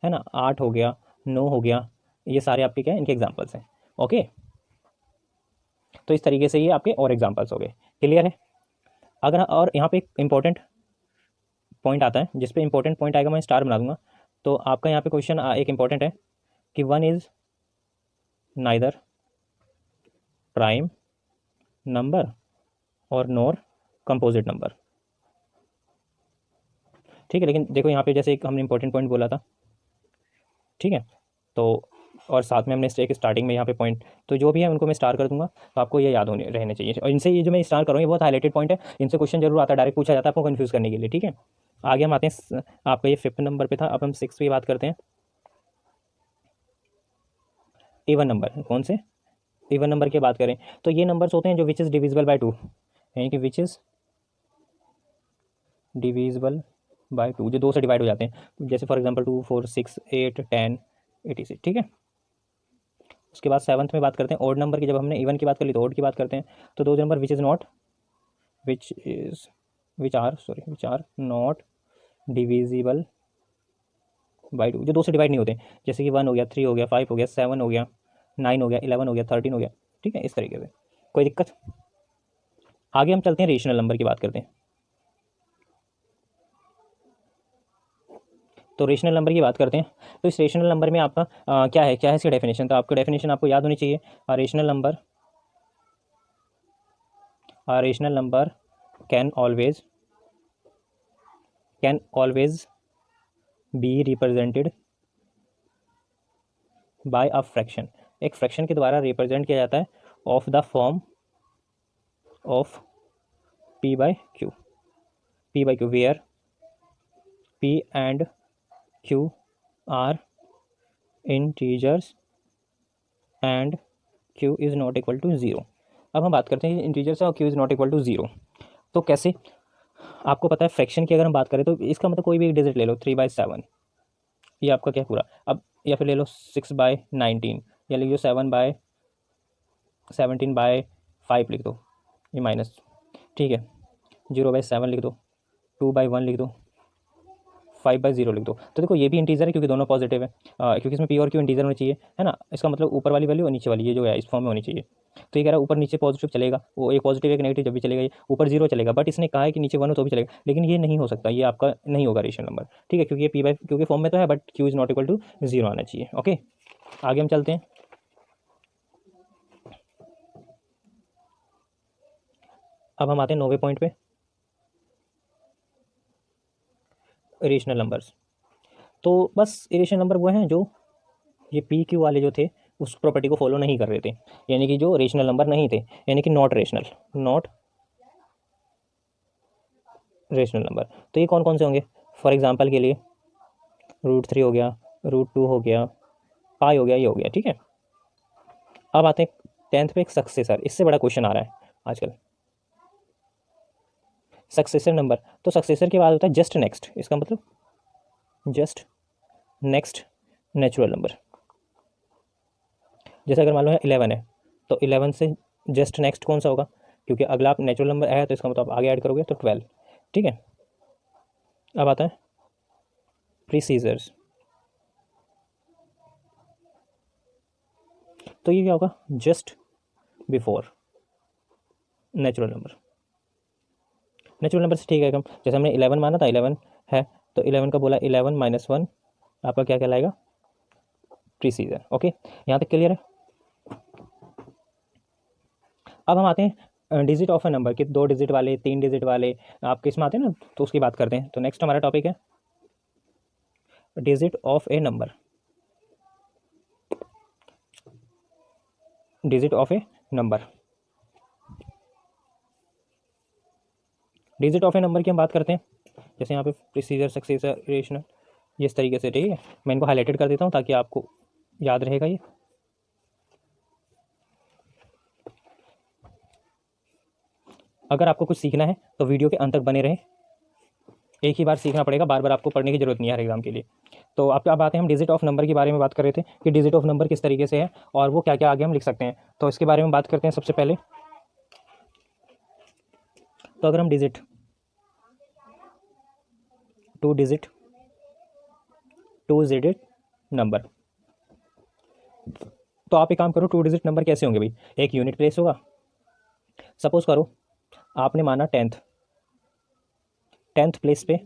A: है ना, 8 हो गया, 9 हो गया, ये सारे आपके क्या है, इनके एग्जाम्पल्स हैं। ओके, तो इस तरीके से ये आपके और एग्जाम्पल्स हो गए। क्लियर है? अगर और यहाँ पे एक इंपॉर्टेंट पॉइंट आता है, जिस पे इंपॉर्टेंट पॉइंट आएगा मैं स्टार बना दूंगा। तो आपका यहाँ पे क्वेश्चन एक इंपॉर्टेंट है कि 1 इज नाइदर प्राइम नंबर और नॉर कंपोजिट नंबर। ठीक है, लेकिन देखो यहाँ पे जैसे एक हमने इंपॉर्टेंट पॉइंट बोला था, ठीक है, तो और साथ में हमने एक स्टार्टिंग में यहाँ पे पॉइंट, तो जो भी है उनको मैं स्टार कर दूंगा, तो आपको ये याद होने रहने चाहिए। और इनसे ये जो मैं स्टार कर रहा हूँ ये बहुत हाईलाइटेड पॉइंट है, इनसे क्वेश्चन जरूर आता है, डायरेक्ट पूछा जाता है आपको कन्फ्यूज़ करने के लिए। ठीक है, आगे हम आते हैं, आपका ये 5th नंबर पे था, अब हम 6th की बात करते हैं। इवन नंबर, कौन से इवन नंबर की बात करें तो ये नंबर्स होते हैं जो विच इज़ डिविजिबल बाय 2, यानी कि विच इज़ डिविजिबल बाय 2, जो 2 से डिवाइड हो जाते हैं, जैसे फॉर एग्जांपल 2, 4, 6, 8, 10, 86। ठीक है, उसके बाद 7th में बात करते हैं ऑड नंबर की। जब हमने इवन की बात कर ली तो ऑड की बात करते हैं, तो दो number which are not divisible by 2, जो 2 से डिवाइड नहीं होते, जैसे कि 1 हो गया, 3 हो गया, 5 हो गया, 7 हो गया, 9 हो गया, 11 हो गया, 13 हो गया। ठीक है, इस तरीके से, कोई दिक्कत? आगे हम चलते हैं, रेशनल नंबर की बात करते हैं। तो रेशनल नंबर की बात करते हैं, तो इस रेशनल नंबर में आपका क्या है इसकी डेफिनेशन, तो आपकी डेफिनेशन आपको याद होनी चाहिए। Rational number can always be represented by a fraction, एक फ्रैक्शन के द्वारा रिप्रेजेंट किया जाता है, of the form of p by q, where p and q are integers and q is not equal to 0। अब हम बात करते हैं इंटीजर्स और q is not equal to 0, तो कैसे? आपको पता है फ्रैक्शन की अगर हम बात करें तो इसका मतलब कोई भी एक डिजिट ले लो, 3/7, ये आपका क्या पूरा, अब या फिर ले लो 6/19, या लिख लो 17/5 लिख दो, ये माइनस, ठीक है, 0/7 लिख दो, 2/1 लिख दो, 5/0 लिख दो। तो देखो ये भी इंटीजर है क्योंकि दोनों पॉजिटिव है, क्योंकि इसमें p और q इंटीजर होनी चाहिए, है ना, इसका मतलब ऊपर वाली वैल्यू और नीचे वाली ये जो है इस फॉर्म में होनी चाहिए। तो ये कह रहा है ऊपर नीचे पॉजिटिव चलेगा, वो एक पॉजिटिव एक नेगेटिव जब भी चलेगा, ये ऊपर 0 चलेगा, बट इसने कहा है कि नीचे 1 हो तो भी चलेगा, लेकिन ये नहीं हो सकता, ये आपका नहीं होगा रेशनल नंबर। ठीक है, क्योंकि ये p/q के फॉर्म में तो है, but q is not equal to 0 आना चाहिए। ओके, आगे हम चलते हैं। अब हम आते हैं 9वें पॉइंट पे, इरेशनल नंबर्स। तो बस इरेशनल नंबर वो हैं जो ये पी क्यू वाले जो थे उस प्रॉपर्टी को फॉलो नहीं कर रहे थे, यानी कि जो रेशनल नंबर नहीं थे, यानी कि नॉट रेशनल नंबर। तो ये कौन कौन से होंगे? फॉर एग्जांपल के लिए √3 हो गया, √2 हो गया, पाई हो गया, ये हो गया। ठीक है, अब आते हैं 10th पे एक सक्सेसर, इससे बड़ा क्वेश्चन आ रहा है आजकल, सक्सेसर नंबर। तो सक्सेसर के बाद होता है जस्ट नेक्स्ट, इसका मतलब जस्ट नेक्स्ट नेचुरल नंबर। जैसे अगर मान लो 11 है तो 11 से जस्ट नेक्स्ट कौन सा होगा, क्योंकि अगला आप नेचुरल नंबर है तो इसका मतलब आप आगे ऐड करोगे तो 12। ठीक है, अब आता है प्रीसीजर्स, तो ये क्या होगा, just before natural number. Natural number से ठीक है कम, जैसे हमने 11 माना था, 11 है तो 11 का बोला 11 - 1 आपका क्या कहलाएगा, प्रीसीजर। ओके, यहाँ तक क्लियर है? अब हम आते हैं डिजिट ऑफ ए नंबर के, 2 डिजिट वाले, 3 डिजिट वाले आपके इसमें आते हैं ना, तो उसकी बात करते हैं। तो नेक्स्ट हमारा टॉपिक है digit of A number, digit of A number. Digit of A number की हम बात करते हैं, जैसे यहाँ पे प्रीसीजर, सक्सेसर, रेशनल, ये इस तरीके से। ठीक है, मैं इनको हाईलाइटेड कर देता हूँ ताकि आपको याद रहेगा ये। अगर आपको कुछ सीखना है तो वीडियो के अंत तक बने रहें, एक ही बार सीखना पड़ेगा, बार बार आपको पढ़ने की जरूरत नहीं है हर एग्जाम के लिए। तो आप अब आते हैं, हम डिजिट ऑफ नंबर के बारे में बात कर रहे थे कि डिजिट ऑफ नंबर किस तरीके से है और वो क्या क्या आगे हम लिख सकते हैं, तो इसके बारे में बात करते हैं। सबसे पहले तो अगर हम डिजिट टू डिजिट नंबर। तो आप एक काम करो, 2 डिजिट नंबर कैसे होंगे भाई, एक यूनिट प्लेस होगा। सपोज करो आपने माना 10th प्लेस पे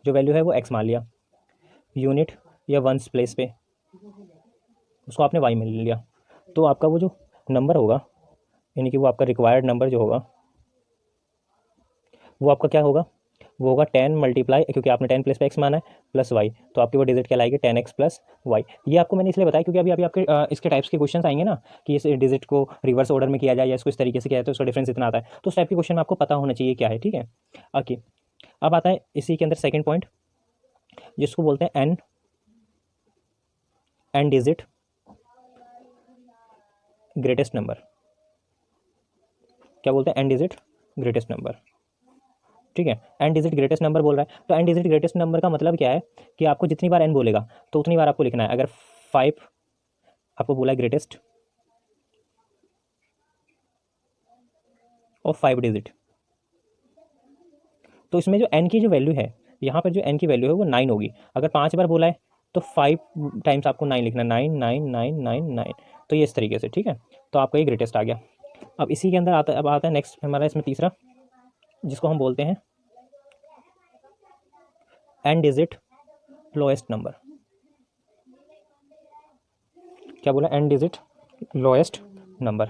A: जो वैल्यू है वो x मान लिया, यूनिट या वंस प्लेस पे उसको आपने y मान लिया, तो आपका वो जो नंबर होगा, यानी कि वो आपका रिक्वायर्ड नंबर जो होगा वो आपका क्या होगा, वो होगा 10 मल्टीप्लाई, क्योंकि आपने 10 प्लेस पे x माना है, प्लस y, तो आपकी वो डिजिट क्या लाएगी 10x प्लस y। ये आपको मैंने इसलिए बताया क्योंकि अभी अभी आपके इसके टाइप्स के क्वेश्चन आएंगे ना, कि इस डिजिट को रिवर्स ऑर्डर में किया जाए या इसको इस तरीके से किया जाए तो उसका डिफरेंस इतना आता है, तो उस टाइप के क्वेश्चन में आपको पता होना चाहिए क्या है, ठीक है। ओके, अब आता है इसी के अंदर सेकेंड पॉइंट जिसको बोलते हैं एन डिजिट ग्रेटेस्ट नंबर। क्या बोलते हैं, एन डिजिट ग्रेटेस्ट नंबर, ठीक है। एन डिजिट ग्रेटेस्ट नंबर बोल रहा है, तो एन डिजिट ग्रेटेस्ट नंबर का मतलब क्या है कि आपको जितनी बार एन बोलेगा तो उतनी बार आपको लिखना है। अगर 5 आपको बोला है ग्रेटेस्ट और 5 डिजिट, तो इसमें जो एन की जो वैल्यू है, यहाँ पर जो एन की वैल्यू है वो 9 होगी। अगर 5 बार बोला है तो 5 टाइम्स आपको 9 लिखना, 9 9 9 9 9, तो ये इस तरीके से, ठीक है। तो आपका ये ग्रेटेस्ट आ गया। अब इसी के अंदर आता है नेक्स्ट हमारा इसमें तीसरा, जिसको हम बोलते हैं एन डिजिट लोएस्ट नंबर। क्या बोला, एन डिजिट लोएस्ट नंबर।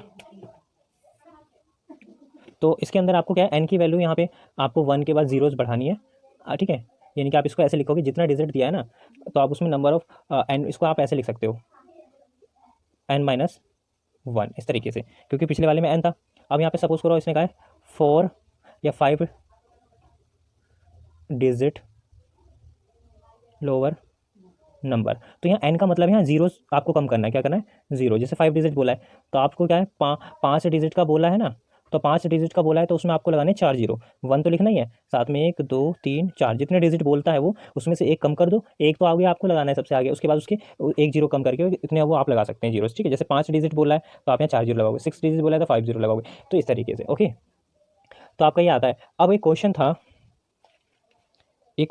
A: तो इसके अंदर आपको क्या है, एन की वैल्यू यहाँ पे आपको 1 के बाद जीरोस बढ़ानी है, ठीक है। यानी कि आप इसको ऐसे लिखोगे, जितना डिजिट दिया है ना तो आप उसमें नंबर ऑफ एन, इसको आप ऐसे लिख सकते हो n-1 इस तरीके से, क्योंकि पिछले वाले में n था। अब यहाँ पे सपोज करो इसने कहा है 4 या 5 डिजिट लोअर नंबर, तो यहाँ n का मतलब यहाँ जीरो आपको कम करना है। क्या करना है, जीरो। जैसे 5 डिजिट बोला है तो आपको क्या है 5 डिजिट का बोला है ना, तो 5 डिजिट का बोला है तो उसमें आपको लगाने 4 जीरो, 1 तो लिखना ही है, साथ में 1 2 3 4 जितने डिजिट बोलता है वो, उसमें से एक कम कर दो, एक तो आगे आपको लगाना है सबसे आगे, उसके बाद उसके एक जीरो कम करके इतने वो आप लगा सकते हैं जीरो, ठीक है। जैसे 5 डिजिट बोला है तो आप यहाँ 4 जीरो लगाओगे, 6 डिजिट बोला है तो 5 जीरो लगाओगे, तो इस तरीके से, ओके। तो आपका ये आता है। अब एक क्वेश्चन था ये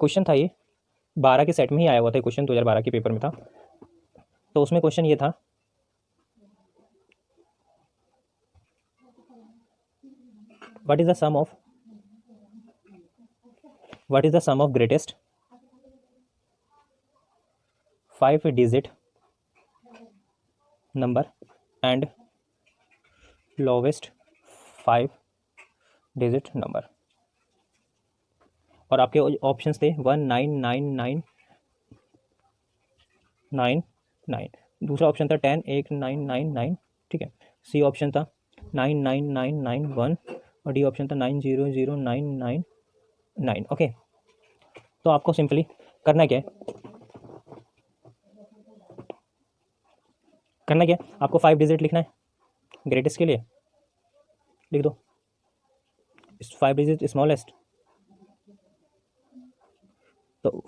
A: 12 के सेट में ही आया हुआ था क्वेश्चन, 2012 के पेपर में था। तो उसमें क्वेश्चन ये था, what is the sum of greatest 5 digit number and lowest 5 digit number। और आपके ऑप्शंस थे 19999, दूसरा ऑप्शन था 10,1,999, ठीक है। सी ऑप्शन था 99991 और डी ऑप्शन था 900,999, ओके। तो आपको सिंपली करना क्या है, आपको 5 डिजिट लिखना है ग्रेटेस्ट के लिए, लिख दो 5 डिजिट स्मॉलेस्ट, तो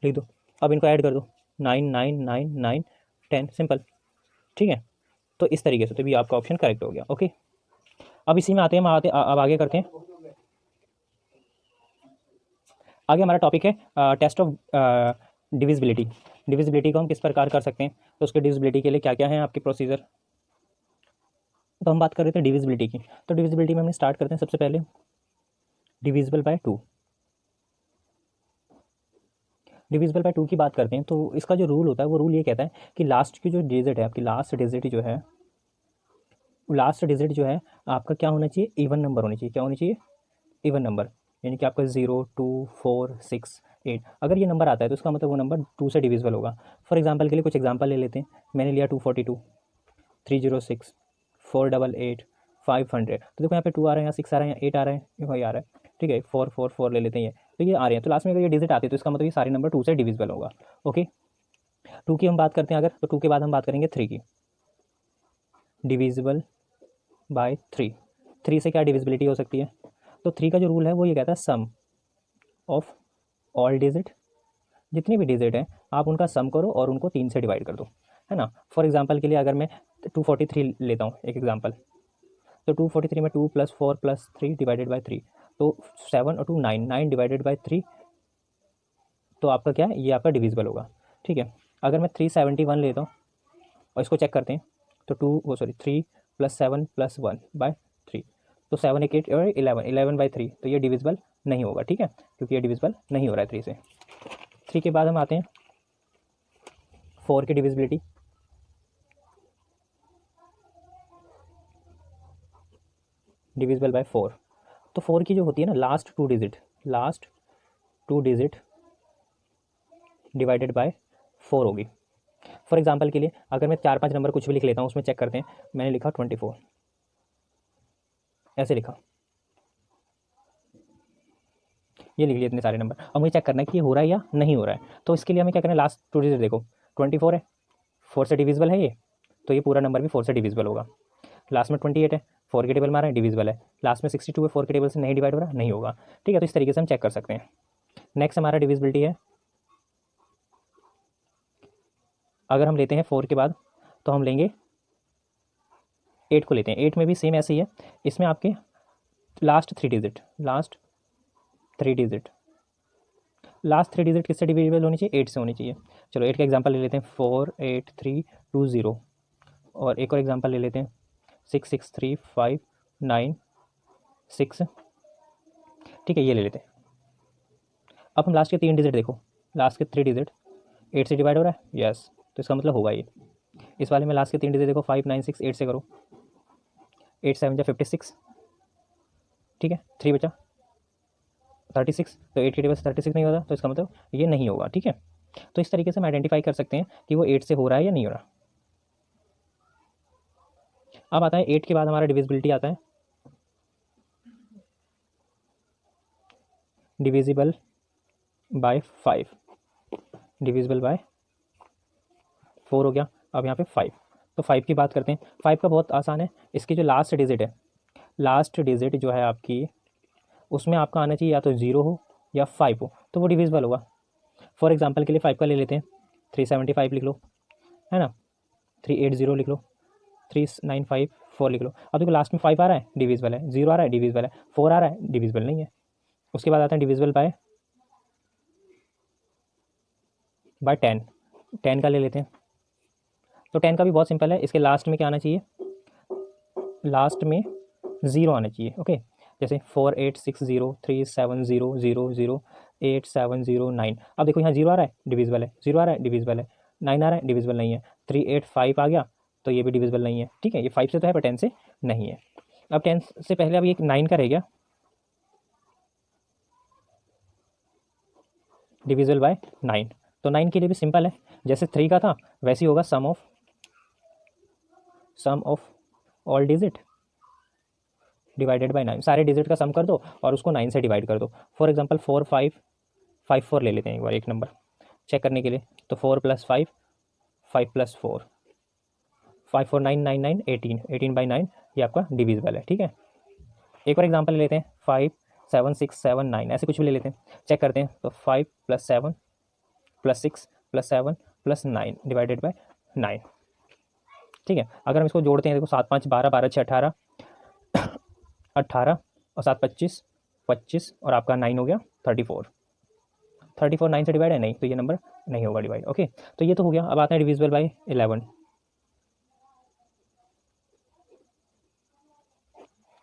A: लिख दो। अब इनको ऐड कर दो 9,999 10, सिंपल, ठीक है। तो इस तरीके से तो भी आपका ऑप्शन करेक्ट हो गया, ओके। अब इसी में आते हैं, अब आगे करते हैं। आगे हमारा टॉपिक है टेस्ट ऑफ डिविजिबिलिटी। डिविजिबिलिटी को हम किस प्रकार कर सकते हैं, तो उसके डिविजिबिलिटी के लिए क्या क्या है आपके प्रोसीजर। तो हम बात कर रहे थे डिविजिबिलिटी की, तो डिविजिबिलिटी में हम स्टार्ट करते हैं सबसे पहले डिविजिबल बाय 2। डिविजिबल बाय 2 की बात करते हैं, तो इसका जो रूल होता है वो रूल ये कहता है कि लास्ट की जो डिजिट है आपकी, लास्ट डिजिट जो है आपका क्या होना चाहिए, इवन नंबर होनी चाहिए। क्या होनी चाहिए, इवन नंबर, यानी कि आपका 0 2 4 6 8 अगर ये नंबर आता है तो इसका मतलब वो नंबर 2 से डिविजिबल होगा। फॉर एग्जांपल के लिए कुछ एग्जांपल ले लेते हैं। मैंने लिया 242, 306, 488, 500, तो देखो यहाँ पे 2 आ रहे हैं, यहाँ 6 आ रहे हैं, 8 आ रहे हैं, यहाँ आ रहा है, ठीक है। 444 ले लेते हैं, तो ये आ रहे हैं। तो लास्ट में अगर ये डिजिट आते हैं तो इसका मतलब ये सारे नंबर 2 से डिविजिबल होगा, ओके। 2 की हम बात करते हैं अगर, तो 2 के बाद हम बात करेंगे 3 की, डिविजिबल बाय 3 से क्या डिविजिबिलिटी हो सकती है, तो 3 का जो रूल है वो ये कहता है सम ऑफ ऑल डिजिट, जितनी भी डिजिट है आप उनका सम करो और उनको 3 से डिवाइड कर दो, है ना। फॉर एग्जांपल के लिए अगर मैं 243 लेता हूँ एक एग्जांपल, तो 243 में 2 + 4 + 3 डिवाइडेड बाय 3, तो 7 और 2 9, 9 डिवाइडेड बाई 3, तो आपका क्या है, ये आपका डिविजिबल होगा। ठीक है, अगर मैं 371 लेता हूँ और इसको चेक करते हैं, तो 3 + 7 + 1 बाय 3, तो 7 1 8 और 11, 11 बाई 3, तो ये डिविजिबल नहीं होगा। ठीक है, क्योंकि ये डिविजिबल नहीं हो रहा है 3 से। 3 के बाद हम आते हैं 4 की डिविजिबिलिटी। डिविजिबल बाय 4, तो 4 की जो होती है ना last two digit divided bye 4 होगी। फॉर एग्जांपल के लिए अगर मैं 4-5 नंबर कुछ भी लिख लेता हूँ, उसमें चेक करते हैं, मैंने लिखा 24, ऐसे लिखा, ये लिख लिए इतने सारे नंबर। अब मुझे चेक करना है कि ये हो रहा है या नहीं हो रहा है। तो इसके लिए हमें क्या करना है, लास्ट टू डिजिट देखो, 24 है, 4 से डिविजिबल है ये, तो ये पूरा नंबर भी 4 से डिविजिबल होगा। लास्ट में 28 है, 4 के टेबल में आ रहा है, डिविजिबल है। लास्ट में 62 है, 4 के टेबल से नहीं डिवाइड हो रहा, नहीं होगा। ठीक है, तो इस तरीके से हम चेक कर सकते हैं। नेक्स्ट हमारा डिविजिबिलिटी है, अगर हम लेते हैं 4 के बाद, तो हम लेंगे 8 को लेते हैं। 8 में भी सेम ऐसे ही है, इसमें आपके लास्ट थ्री डिजिट किससे डिविजिबल होनी चाहिए, 8 से होनी चाहिए। चलो 8 का एग्जांपल ले लेते हैं, 4 8 3 2 0, और एक और एग्जांपल ले लेते हैं, 6 6 3 5 9 6। ठीक है, ये ले लेते हैं। अब हम लास्ट के 3 डिजिट देखो, लास्ट के 3 डिजिट 8 से डिवाइड हो रहा है, यस, तो इसका मतलब होगा ये। इस वाले में लास्ट के 3 डिजिट देखो, 5 9 6, 8 से करो, 8 7 जा 56, ठीक है, 3 बचा 36, तो 8 के टेबल से 36 नहीं होता, तो इसका मतलब ये नहीं होगा। ठीक है, तो इस तरीके से हम आइडेंटिफाई कर सकते हैं कि वो 8 से हो रहा है या नहीं हो रहा। अब आता है 8 के बाद हमारा डिविजिबिलिटी आता है, डिविजिबल बाय 5, डिविजिबल बाय 4 हो गया। अब यहाँ पे 5, तो 5 की बात करते हैं। 5 का बहुत आसान है, इसकी जो लास्ट डिजिट है, लास्ट डिजिट जो है आपकी, उसमें आपका आना चाहिए या तो 0 हो या 5 हो, तो वो डिविजिबल होगा। फॉर एग्जांपल के लिए 5 का ले लेते हैं, 375 लिख लो, है ना, 380 लिख लो, 3954 लिख लो। अब देखो लास्ट में 5 आ रहा है, डिविजिबल है, 0 आ रहा है, डिविजिबल है, 4 आ रहा है, डिविजिबल नहीं है। उसके बाद आता है डिविजिबल बाय 10, 10 का ले लेते हैं, तो 10 का भी बहुत सिंपल है, इसके लास्ट में क्या आना चाहिए, लास्ट में 0 आना चाहिए। ओके, जैसे 4 8 6 0 3 7 0 0 0 8 7 0 9। अब देखो यहाँ 0 आ रहा है, डिविजिबल है, 0 आ रहा है, डिविजिबल है, 9 आ रहा है, डिविजिबल नहीं है, 3 8 5 आ गया, तो ये भी डिविजिबल नहीं है। ठीक है, ये 5 से तो है पर 10 से नहीं है। अब 10 से पहले अब ये 9 का रह गया, डिविजिबल बाय 9, तो 9 के लिए भी सिंपल है, जैसे 3 का था वैसे ही होगा, sum of all digit divided by 9, सारे डिजिट का सम कर दो और उसको 9 से डिवाइड कर दो। फॉर एग्जांपल 4 5 5 4 ले लेते हैं एक बार, एक नंबर चेक करने के लिए, तो 4 + 5 5 + 4 5 4 9 9 9 18, 18 बाई 9, ये आपका डिविजिबल है। ठीक है, एक और एग्जांपल ले लेते हैं, 5 7 6 7 9, ऐसे कुछ भी ले लेते हैं, चेक करते हैं, तो 5 + 7 + 6 + 7 + 9 डिवाइडेड बाय 9। ठीक है, अगर हम इसको जोड़ते हैं, देखो 7 5 12 12 6 18, 18 और 7 25 25, और आपका 9 हो गया 34, 34 9 से डिवाइड है नहीं, तो ये नंबर नहीं होगा डिवाइड। ओके, तो ये तो हो गया। अब आते हैं डिविजिबल बाय 11।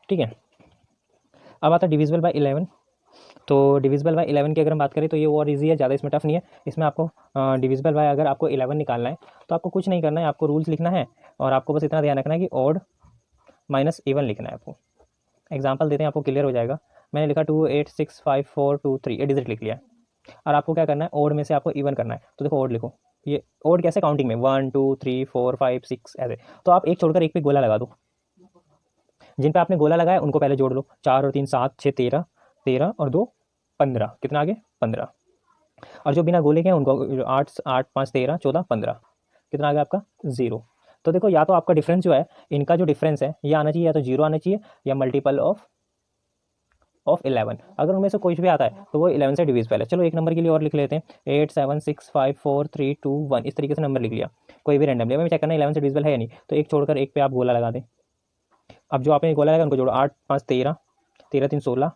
A: ठीक है, अब आता है डिविजिबल बाय 11। तो डिविजिबल बाय 11 की अगर हम बात करें तो ये और इजी है, ज़्यादा इसमें टफ नहीं है। इसमें आपको डिविजिबल बाय अगर आपको 11 निकालना है तो आपको कुछ नहीं करना है, आपको रूल्स लिखना है और आपको बस इतना ध्यान रखना है कि ऑड माइनस इवन लिखना है आपको। एग्जांपल देते हैं, आपको क्लियर हो जाएगा। मैंने लिखा 2 8 6 5 4 2 3, ये डिजिट लिख लिया, और आपको क्या करना है, ऑड में से आपको इवन करना है। तो देखो ऑड लिखो, ये ऑड कैसे, काउंटिंग में 1 2 3 4 5 6 ऐसे, तो आप एक छोड़कर एक पे गोला लगा दो, जिन पे आपने गोला लगाया उनको पहले जोड़ लो। 4 और 3 7 6 13, 13 और 2 15, कितना आगे 15, और जो बिना गोले के हैं उनको 8 8 5 13 14 15, कितना आ गया आपका 0। तो देखो या तो आपका डिफरेंस जो है, इनका जो डिफरेंस है ये आना चाहिए, या तो 0 आना चाहिए या मल्टीपल ऑफ 11। अगर उनमें से कोई भी आता है तो वो 11 से डिविजिबल है। चलो एक नंबर के लिए और लिख लेते हैं, 8 7 6 5 4 3 2 1, इस तरीके से नंबर लिख लिया, कोई भी रैंडमली। हमें चेक करना है 11 से डिविजिबल है या नहीं, तो एक छोड़कर एक पे आप गोला लगा दें। अब जो आपने गोला लगा उनको जोड़ो, 8 5 13, 13 3 16,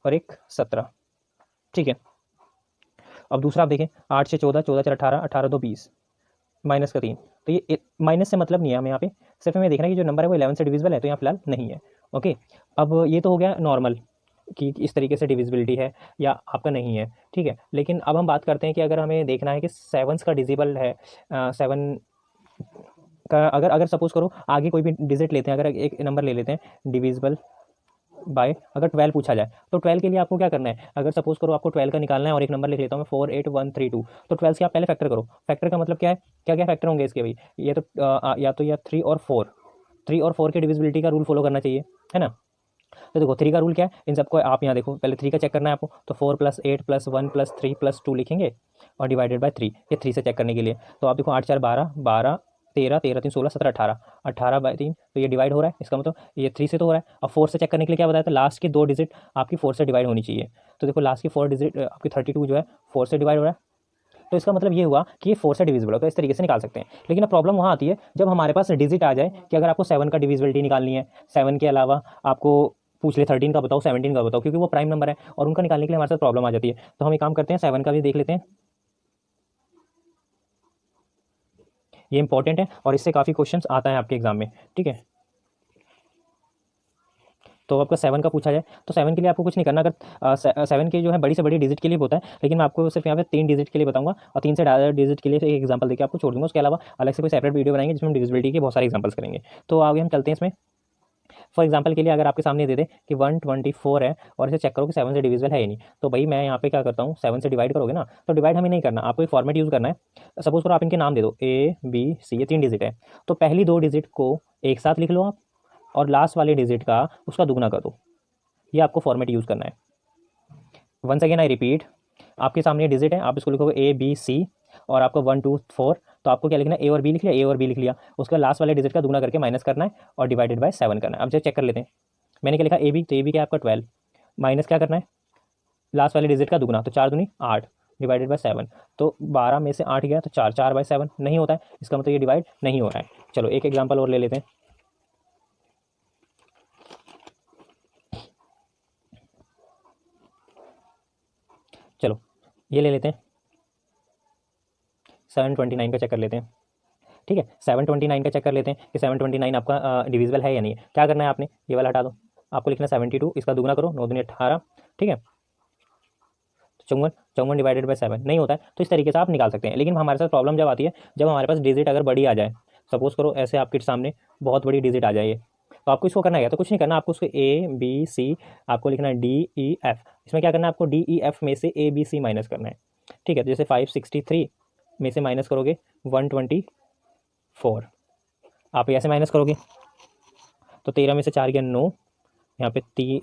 A: और एक 17, ठीक है। अब दूसरा आप देखें, 8 से 14, 14 से 18, 18 2 20, माइनस का 3। तो ये माइनस से मतलब नहीं है हमें यहाँ पे, सिर्फ हमें देखना है कि जो नंबर है वो 11 से डिविजिबल है, तो यहाँ फिलहाल नहीं है। ओके, अब ये तो हो गया नॉर्मल कि इस तरीके से डिविजिबिलिटी है या आपका नहीं है, ठीक है। लेकिन अब हम बात करते हैं कि अगर हमें देखना है कि 7 का डिजिबल है, 7 का अगर अगर सपोज करो आगे कोई भी डिजिट लेते हैं, अगर एक नंबर ले लेते हैं डिविजिबल बाय अगर 12 पूछा जाए, तो 12 के लिए आपको क्या करना है, अगर सपोज करो आपको 12 का निकालना है और एक नंबर लिख लेता हूँ मैं 48132, तो 12 से आप पहले फैक्टर करो। फैक्टर का मतलब क्या है, क्या क्या फैक्टर होंगे इसके भाई, ये तो या तो या 3 और 4, 3 और 4 के डिविजिबिलिटी का रूल फॉलो करना चाहिए, है ना। तो देखो 3 का रूल क्या है, इन सबको आप यहाँ देखो, पहले 3 का चेक करना है आपको, तो 4 + 8 + 1 + 3 + 2 लिखेंगे और डिवाइडेड बाय 3, ये 3 से चेक करने के लिए। तो आप देखो 8 4 12, 12 13, 13 3 16 17 18, 18/3, तो ये डिवाइड हो रहा है, इसका मतलब ये 3 से तो हो रहा है। अब 4 से चेक करने के लिए क्या बताया था, लास्ट की 2 डिजिट आपकी 4 से डिवाइड होनी चाहिए। तो देखो लास्ट की 4 डिजिट आपकी 32 जो है 4 से डिवाइड हो रहा है, तो इसका मतलब ये हुआ कि ये 4 से डिविजिबल हो, तो इस तरीके से निकाल सकते हैं। लेकिन अब प्रॉब्लम वहाँ आती है जब हमारे पास डिजिट आ जाए कि अगर आपको 7 का डिविजिबिलिटी निकालनी है, 7 के अलावा आपको पूछ ले 13 का बताओ, 17 का बताओ, क्योंकि वो प्राइम नंबर है और उनका निकालने के लिए हमारे साथ प्रॉब्लम आ जाती है। तो हम एक काम करते हैं, 7 का भी देख लेते हैं, ये इंपॉर्टेंट है और इससे काफ़ी क्वेश्चंस आता है आपके एग्जाम में, ठीक है। तो आपका 7 का पूछा जाए तो 7 के लिए आपको कुछ नहीं करना, अगर 7 के जो है बड़ी से बड़ी डिजिट के लिए होता है, लेकिन मैं आपको सिर्फ यहाँ पे 3 डिजिट के लिए बताऊंगा और 3 से ज़्यादा डिजिट के लिए एक एग्जांपल देकर आपको छोड़ दूंगा। उसके अलावा अलग से कोई सेपरेट वीडियो बनाएंगे जिसमें हम डिविजिबिलिटी के बहुत सारे एग्जांपल्स करेंगे। तो आगे हम चलते हैं इसमें। फॉर एग्जाम्पल के लिए अगर आपके सामने दे दे कि 124 है और इसे चेक करो कि 7 से डिविजिबल है या नहीं, तो भाई मैं यहाँ पे क्या करता हूँ, 7 से डिवाइड करोगे ना, तो डिवाइड हमें नहीं करना, आपको एक फॉर्मेट यूज़ करना है। सपोज करो आप इनके नाम दे दो ABC, ये 3 डिजिट है, तो पहली 2 डिजिट को एक साथ लिख लो आप और लास्ट वाले डिजिट का उसका दुगना कर दो, ये आपको फॉर्मेट यूज़ करना है। वंस अगेन आई रिपीट, आपके सामने डिजिट है, आप इसको लिखोगे ABC और आपको 1 2 4, तो आपको क्या लिखना है, A और B लिख लिया, A और B लिख लिया, उसका लास्ट वाले डिजिट का दुगना करके माइनस करना है और डिवाइडेड बाय 7 करना है। अब जब चेक कर लेते हैं, मैंने क्या लिखा AB, तो AB क्या आपका 12, माइनस क्या करना है लास्ट वाले डिजिट का दुगना, तो 4 दूनी 8 डिवाइडेड बाय 7, तो 12 में से 8 गया तो 4, 4/7 नहीं होता है, इसका मतलब ये डिवाइड नहीं हो रहा है। चलो एक एग्जाम्पल और ले लेते हैं, चलो ये ले लेते हैं, 729 का चेक कर लेते हैं, ठीक है। 729 का चेक कर लेते हैं कि 729 आपका डिविजिबल है या नहीं है। क्या करना है आपने, ये वाला हटा दो, आपको लिखना 72, इसका दुगना करो, 9 दूनी 18, ठीक है। 54, 54 डिवाइडेड बाय 7 नहीं होता है, तो इस तरीके से आप निकाल सकते हैं। लेकिन हमारे साथ प्रॉब्लम जब आती है जब हमारे पास डिजिट अगर बड़ी आ जाए, सपोज करो ऐसे आपके सामने बहुत बड़ी डिजिट आ जाए, तो आपको इसको करना है, तो कुछ नहीं करना, आपको उसको ABC आपको लिखना है DEF, इसमें क्या करना है आपको DEF में से ABC माइनस करना है, ठीक है। जैसे 563 में से माइनस करोगे 124, आप ऐसे माइनस करोगे तो 13 में से 4 गया 9, यहाँ पे 3,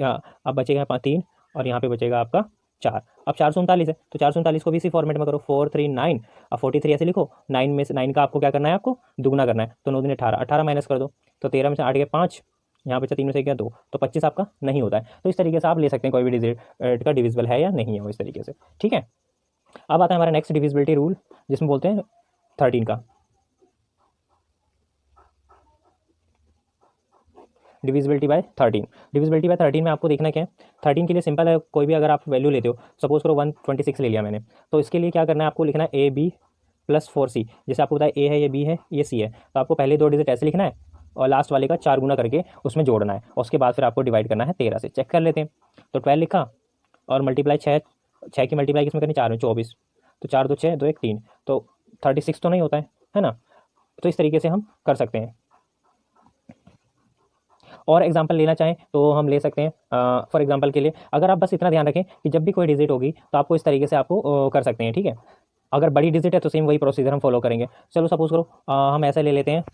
A: अब बचेगा 3 और यहाँ पे बचेगा आपका 4। अब 439 है तो 439 को भी इसी फॉर्मेट में करो, 439, अब 43 ऐसे लिखो, 9 में से 9 का आपको क्या करना है, आपको दुगना करना है, तो 9 दूनी 18, 18 माइनस कर दो, तो 13 में से 8 गया 5, यहाँ बचा 3 में से गया 2, तो 25 आपका नहीं होता है। तो इस तरीके से आप ले सकते हैं कोई भी डिजिट का डिविजिबल है या नहीं है वो, इस तरीके से, ठीक है। अब आता है हमारा नेक्स्ट डिविजिबिलिटी रूल जिसमें बोलते हैं 13 का डिविजिबिलिटी बाय 13। डिविजिबिलिटी बाय 13 में आपको देखना क्या है, 13 के लिए सिंपल है, कोई भी अगर आप वैल्यू लेते हो, सपोज करो 126 ले लिया मैंने, तो इसके लिए क्या करना है, आपको लिखना है AB + 4C, जैसे आपको बताया A है, ये B है, ये C है, तो आपको पहले 2 डिजिट ऐसे लिखना है और लास्ट वाले का 4 गुना करके उसमें जोड़ना है और उसके बाद फिर आपको डिवाइड करना है 13 से। चेक कर लेते हैं, तो 12 लिखा और मल्टीप्लाई 6 की मल्टीप्लाई किसमें करनी, 4 में, 24, तो 4 2 6 2 1 3, तो 36 तो नहीं होता है ना। तो इस तरीके से हम कर सकते हैं। और एग्जाम्पल लेना चाहें तो हम ले सकते हैं, फॉर एग्जाम्पल के लिए अगर आप बस इतना ध्यान रखें कि जब भी कोई डिजिट होगी तो आपको इस तरीके से आपको कर सकते हैं, ठीक है। अगर बड़ी डिजिट है तो सेम वही प्रोसीजर हम फॉलो करेंगे। चलो सपोज करो हम ऐसा ले लेते हैं,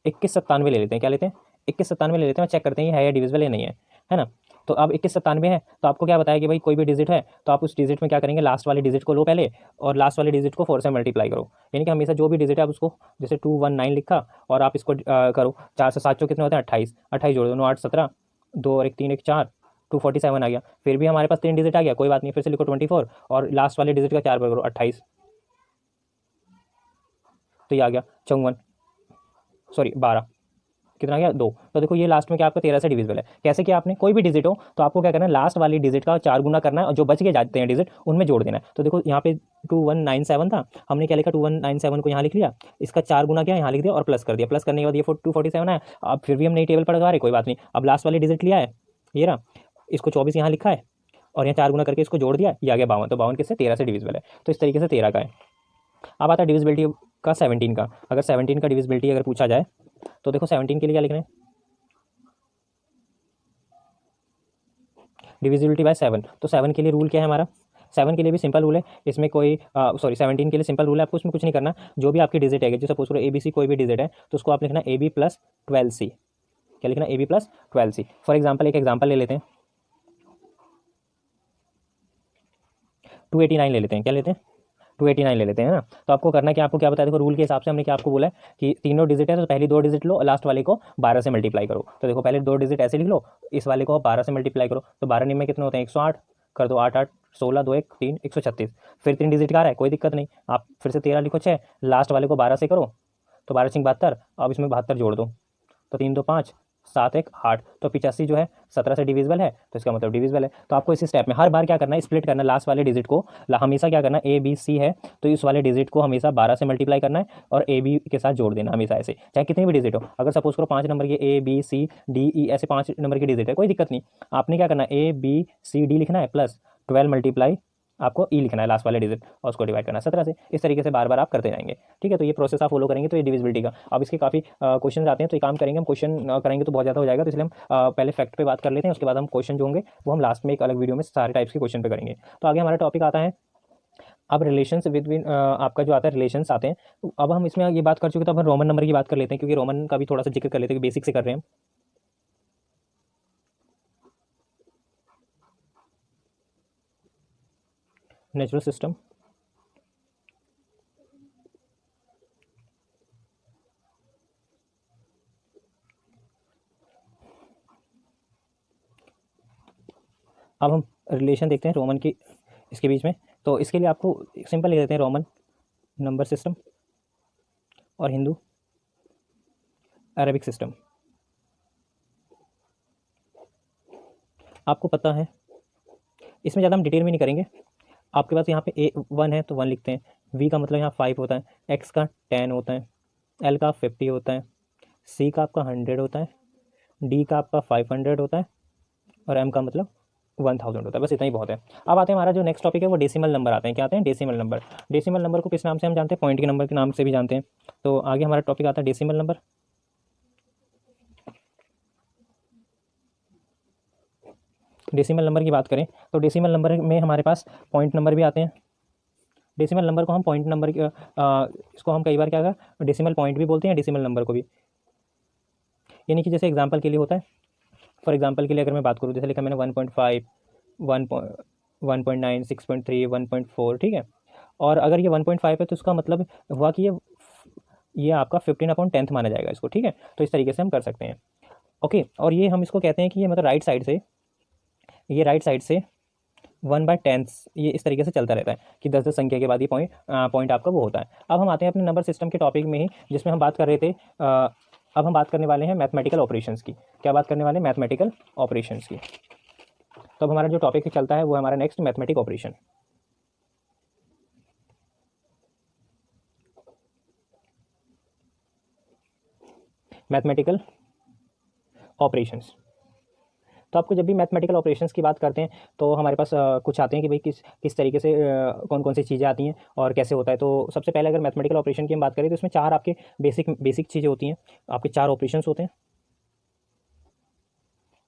A: 2197 ले लेते हैं, क्या लेते हैं 2197 ले लेते हैं, चेक करते हैं ये है या डिविजिबल या नहीं है ना। तो अब 2197 है तो आपको क्या बताया कि भाई कोई भी डिजिट है तो आप उस डिजिट में क्या करेंगे, लास्ट वाले डिजिट को लो पहले और लास्ट वाले डिजिट को 4 से मल्टीप्लाई करो, यानी कि हमेशा जो भी डिजिट है आप उसको, जैसे 219 लिखा और आप इसको करो 4 से 7 कितने होते हैं 28, 28 जोड़ दो, 9 8 17, 2 और 1 3 1 4, 247 आ गया। फिर भी हमारे पास 3 डिजिट आ गया, कोई बात नहीं, फिर से लिखो 24 और लास्ट वाले डिजिट का 4 पर करो 28, तो ये आ गया 54, सॉरी 12, कितना गया 2। तो देखो ये लास्ट में क्या आपका 13 से डिविजिबल है। कैसे कि आपने कोई भी डिजिट हो तो आपको क्या करना है, लास्ट वाली डिजिट का 4 गुना करना है और जो बच के जाते हैं डिजिट उनमें जोड़ देना है। तो देखो यहाँ पे 2197 था, हमने क्या लिखा 2197 को यहाँ लिख लिया, इसका 4 गुना क्या यहाँ लिख दिया और प्लस कर दिया। प्लस करने के बाद ये 247 है। अब फिर भी हम नई टेबल पढ़वा रहे, कोई बात नहीं। अब लास्ट वाली डिजिट लिया है, ये रहा, इसको 24 यहाँ लिखा है और यहाँ 4 गुना करके इसको जोड़ दिया, ये आ गया 52। तो 52 किससे 13 से डिविजिबल है। तो इस तरीके से 13 का है। अब आता है डिविजिबिलिटी का 17 का। अगर 17 का डिविजिबिलिटी अगर पूछा जाए तो देखो 17 के लिए क्या लिखना है, डिविजिबिलिटी बाय 7। तो 7 के लिए रूल क्या है हमारा, 7 के लिए भी सिंपल रूल है, इसमें कोई 17 के लिए सिंपल रूल है, आपको उसमें कुछ नहीं करना। जो भी आपकी डिजिट है, जो सपोज करो ABC कोई भी डिजिट है तो उसको आप लिखना AB प्लस 12C। क्या लिखना, AB plus 12C। For example एक एग्जाम्पल ले लेते हैं, 289 ले लेते हैं। क्या लेते हैं, 289 ले लेते हैं ना। तो आपको करना है कि आपको क्या बताया, देखो रूल के हिसाब से हमने क्या आपको बोला है कि तीनों डिजिट है तो पहली 2 डिजिट लो, लास्ट वाले को 12 से मल्टीप्लाई करो। तो देखो पहले 2 डिजिट ऐसे लिख लो, इस वाले को 12 से मल्टीप्लाई करो। तो 12 में कितने होते हैं, 108 कर दो, 8 8 16 2 1 3 136। फिर 3 डिजिट का आ रहा है, कोई दिक्कत नहीं, आप फिर से 13 लिखो 6, लास्ट वाले को 12 से करो तो 12 सिंह 72। अब इसमें 72 जोड़ दो, तो 3 2 5 7 1 8। तो 85 जो है 17 से डिविजिबल है, तो इसका मतलब डिविजिबल है। तो आपको इसी स्टेप में हर बार क्या करना है, स्प्लिट करना है लास्ट वाले डिजिट को। हमेशा क्या करना है, ABC है तो इस वाले डिजिट को हमेशा 12 से मल्टीप्लाई करना है और AB के साथ जोड़ देना हमेशा, ऐसे चाहे कितनी भी डिजिट हो। अगर सपोज करो 5 नंबर की ABCDE ऐसे 5 नंबर की डिजिट है, कोई दिक्कत नहीं, आपने क्या करना है ABCD लिखना है प्लस 12 मल्टीप्लाई आपको ई लिखना है लास्ट वाले डिजिट और उसको डिवाइड करना है 17 से। इस तरीके से बार बार आप करते जाएंगे, ठीक है। तो ये प्रोसेस आप फॉलो करेंगे तो ये डिविजिबिलिटी का। अब इसके काफ़ी क्वेश्चन आते हैं, तो ये काम करेंगे हम, क्वेश्चन करेंगे तो बहुत ज़्यादा हो जाएगा, तो इसलिए हम पहले फैक्ट पे बात कर लेते हैं, उसके बाद हम क्वेश्चन जो होंगे वो हम लास्ट में एक अलग वीडियो में सारे टाइप्स के क्वेश्चन पे करेंगे। तो आगे हमारा टॉपिक आता है अब रिलेशंस विद आपका जो आता है रिलेशंस आते हैं। तो अब हम इसमें ये बात कर चुके, तो अब हम रोमन नंबर की बात कर लेते हैं, क्योंकि रोमन का भी थोड़ा सा जिक्र कर लेते हैं, बेसिक से कर रहे हैं हम। नेचुरल सिस्टम, अब हम रिलेशन देखते हैं रोमन की इसके बीच में। तो इसके लिए आपको सिंपल लिख देते हैं रोमन नंबर सिस्टम और हिंदू अरेबिक सिस्टम। आपको पता है, इसमें ज़्यादा हम डिटेल में नहीं करेंगे। आपके पास यहाँ पे A1 है तो 1 लिखते हैं, V का मतलब यहाँ 5 होता है, X का 10 होता है, L का 50 होता है, C का आपका 100 होता है, D का आपका 500 होता है और M का मतलब 1000 होता है। बस इतना ही बहुत है। अब आते हैं हमारा जो नेक्स्ट टॉपिक है वो डेसिमल नंबर आते हैं। क्या आते हैं, डेसिमल नंबर। डेसिमल नंबर को किस नाम से हम जानते हैं, पॉइंट के नंबर के नाम से भी जानते हैं। तो आगे हमारा टॉपिक आता है डेसिमल नंबर। डेसिमल नंबर की बात करें तो डेसिमल नंबर में हमारे पास पॉइंट नंबर भी आते हैं। डेसिमल नंबर को हम पॉइंट नंबर इसको हम कई बार क्या कर डेसिमल पॉइंट भी बोलते हैं, डेसिमल नंबर को भी। यानी कि जैसे एग्जांपल के लिए होता है, फॉर एग्जांपल के लिए अगर मैं बात करूँ, जैसे लिखा मैंने 1.5 1.9 6.3 1.4, ठीक है। और अगर ये 1.5 है तो उसका मतलब हुआ कि ये आपका 15/10 माना जाएगा इसको, ठीक है। तो इस तरीके से हम कर सकते हैं, ओके। और ये हम इसको कहते हैं कि ये मतलब राइट साइड से, ये राइट साइड से 1/10 ये इस तरीके से चलता रहता है कि 10 संख्या के बाद ये पॉइंट आपका वो होता है। अब हम आते हैं अपने नंबर सिस्टम के टॉपिक में ही, जिसमें हम बात कर रहे थे अब हम बात करने वाले हैं मैथमेटिकल ऑपरेशंस की। क्या बात करने वाले हैं, मैथमेटिकल ऑपरेशंस की। तो अब हमारा जो टॉपिक चलता है वो हमारा next mathematic operation. Mathematical operations. तो आपको जब भी मैथमेटिकल ऑपरेशंस की बात करते हैं तो हमारे पास कुछ आते हैं कि भाई किस तरीके से कौन कौन सी चीज़ें आती हैं और कैसे होता है। तो सबसे पहले अगर मैथमेटिकल ऑपरेशन की हम बात करें तो इसमें 4 आपके बेसिक चीज़ें होती हैं। आपके 4 ऑपरेशंस होते हैं,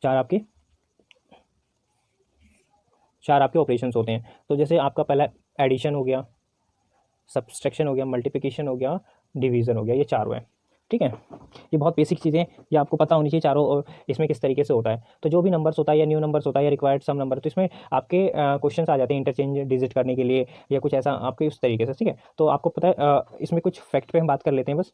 A: 4 आपके ऑपरेशंस होते हैं। तो जैसे आपका पहला एडिशन हो गया, सब्सट्रैक्शन हो गया, मल्टीप्लिकेशन हो गया, डिवीज़न हो गया, ये चारों हैं, ठीक है। ये बहुत बेसिक चीज़ें, ये आपको पता होनी चाहिए चारों, और इसमें किस तरीके से होता है। तो जो भी नंबर्स होता है या न्यू नंबर्स होता है या रिक्वायर्ड सम नंबर, तो इसमें आपके क्वेश्चंस आ जाते हैं इंटरचेंज डिजिट करने के लिए या कुछ ऐसा आपके उस तरीके से, ठीक है। तो आपको पता है इसमें कुछ फैक्ट पे हम बात कर लेते हैं बस,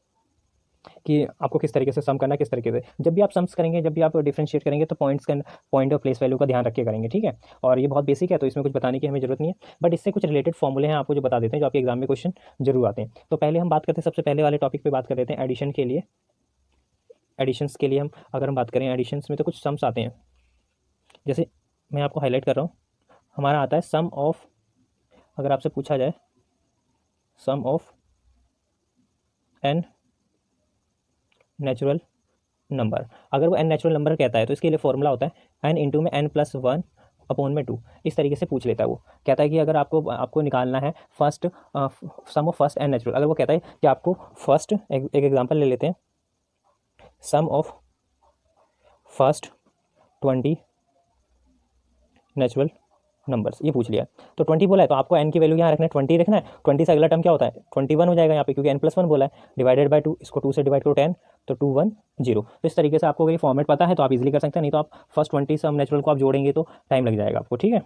A: कि आपको किस तरीके से सम करना है, किस तरीके से। जब भी आप सम्स करेंगे, जब भी आप डिफरेंशिएट करेंगे तो पॉइंट और प्लेस वैल्यू का ध्यान रख के करेंगे, ठीक है। और ये बहुत बेसिक है तो इसमें कुछ बताने की हमें जरूरत नहीं है, बट इससे कुछ रिलेटेड फॉर्मूले हैं आपको जो बता देते हैं, जो आपके एग्जाम में क्वेश्चन जरूर आते हैं। तो पहले हम बात करते हैं, सबसे पहले वाले टॉपिक पर बात कर लेते हैं एडिशन के लिए। एडिशंस के लिए अगर हम बात करें एडिशंस में तो कुछ सम्स आते हैं, जैसे मैं आपको हाईलाइट कर रहा हूँ, हमारा आता है सम ऑफ, अगर आपसे पूछा जाए sum of N natural number, अगर वो एन नेचुरल नंबर कहता है तो इसके लिए फॉर्मूला होता है एन इंटू में एन प्लस वन अपॉन में टू, इस तरीके से पूछ लेता है। वो कहता है कि अगर आपको निकालना है first sum of first N natural, अगर वो कहता है कि आपको फर्स्ट एक एग्जांपल ले लेते हैं, sum of first 20 natural numbers, ये पूछ लिया तो 20 बोला है तो आपको एन की वैल्यू यहाँ रखना है 20 रखना है। 20 से अगला टर्म क्या होता है 21 हो जाएगा यहाँ पे, क्योंकि एन प्लस वन बोला है, डिवाइडेड बाय 2, इसको 2 से डिवाइड करो 10 तो 2 1 0। तो इस तरीके से आपको अगर ये फॉर्मेट पता है तो आप इजीली कर सकते हैं, नहीं तो आप फर्स्ट 20 सम नेचुरल को आप जोड़ेंगे तो टाइम लग जाएगा आपको, ठीक है।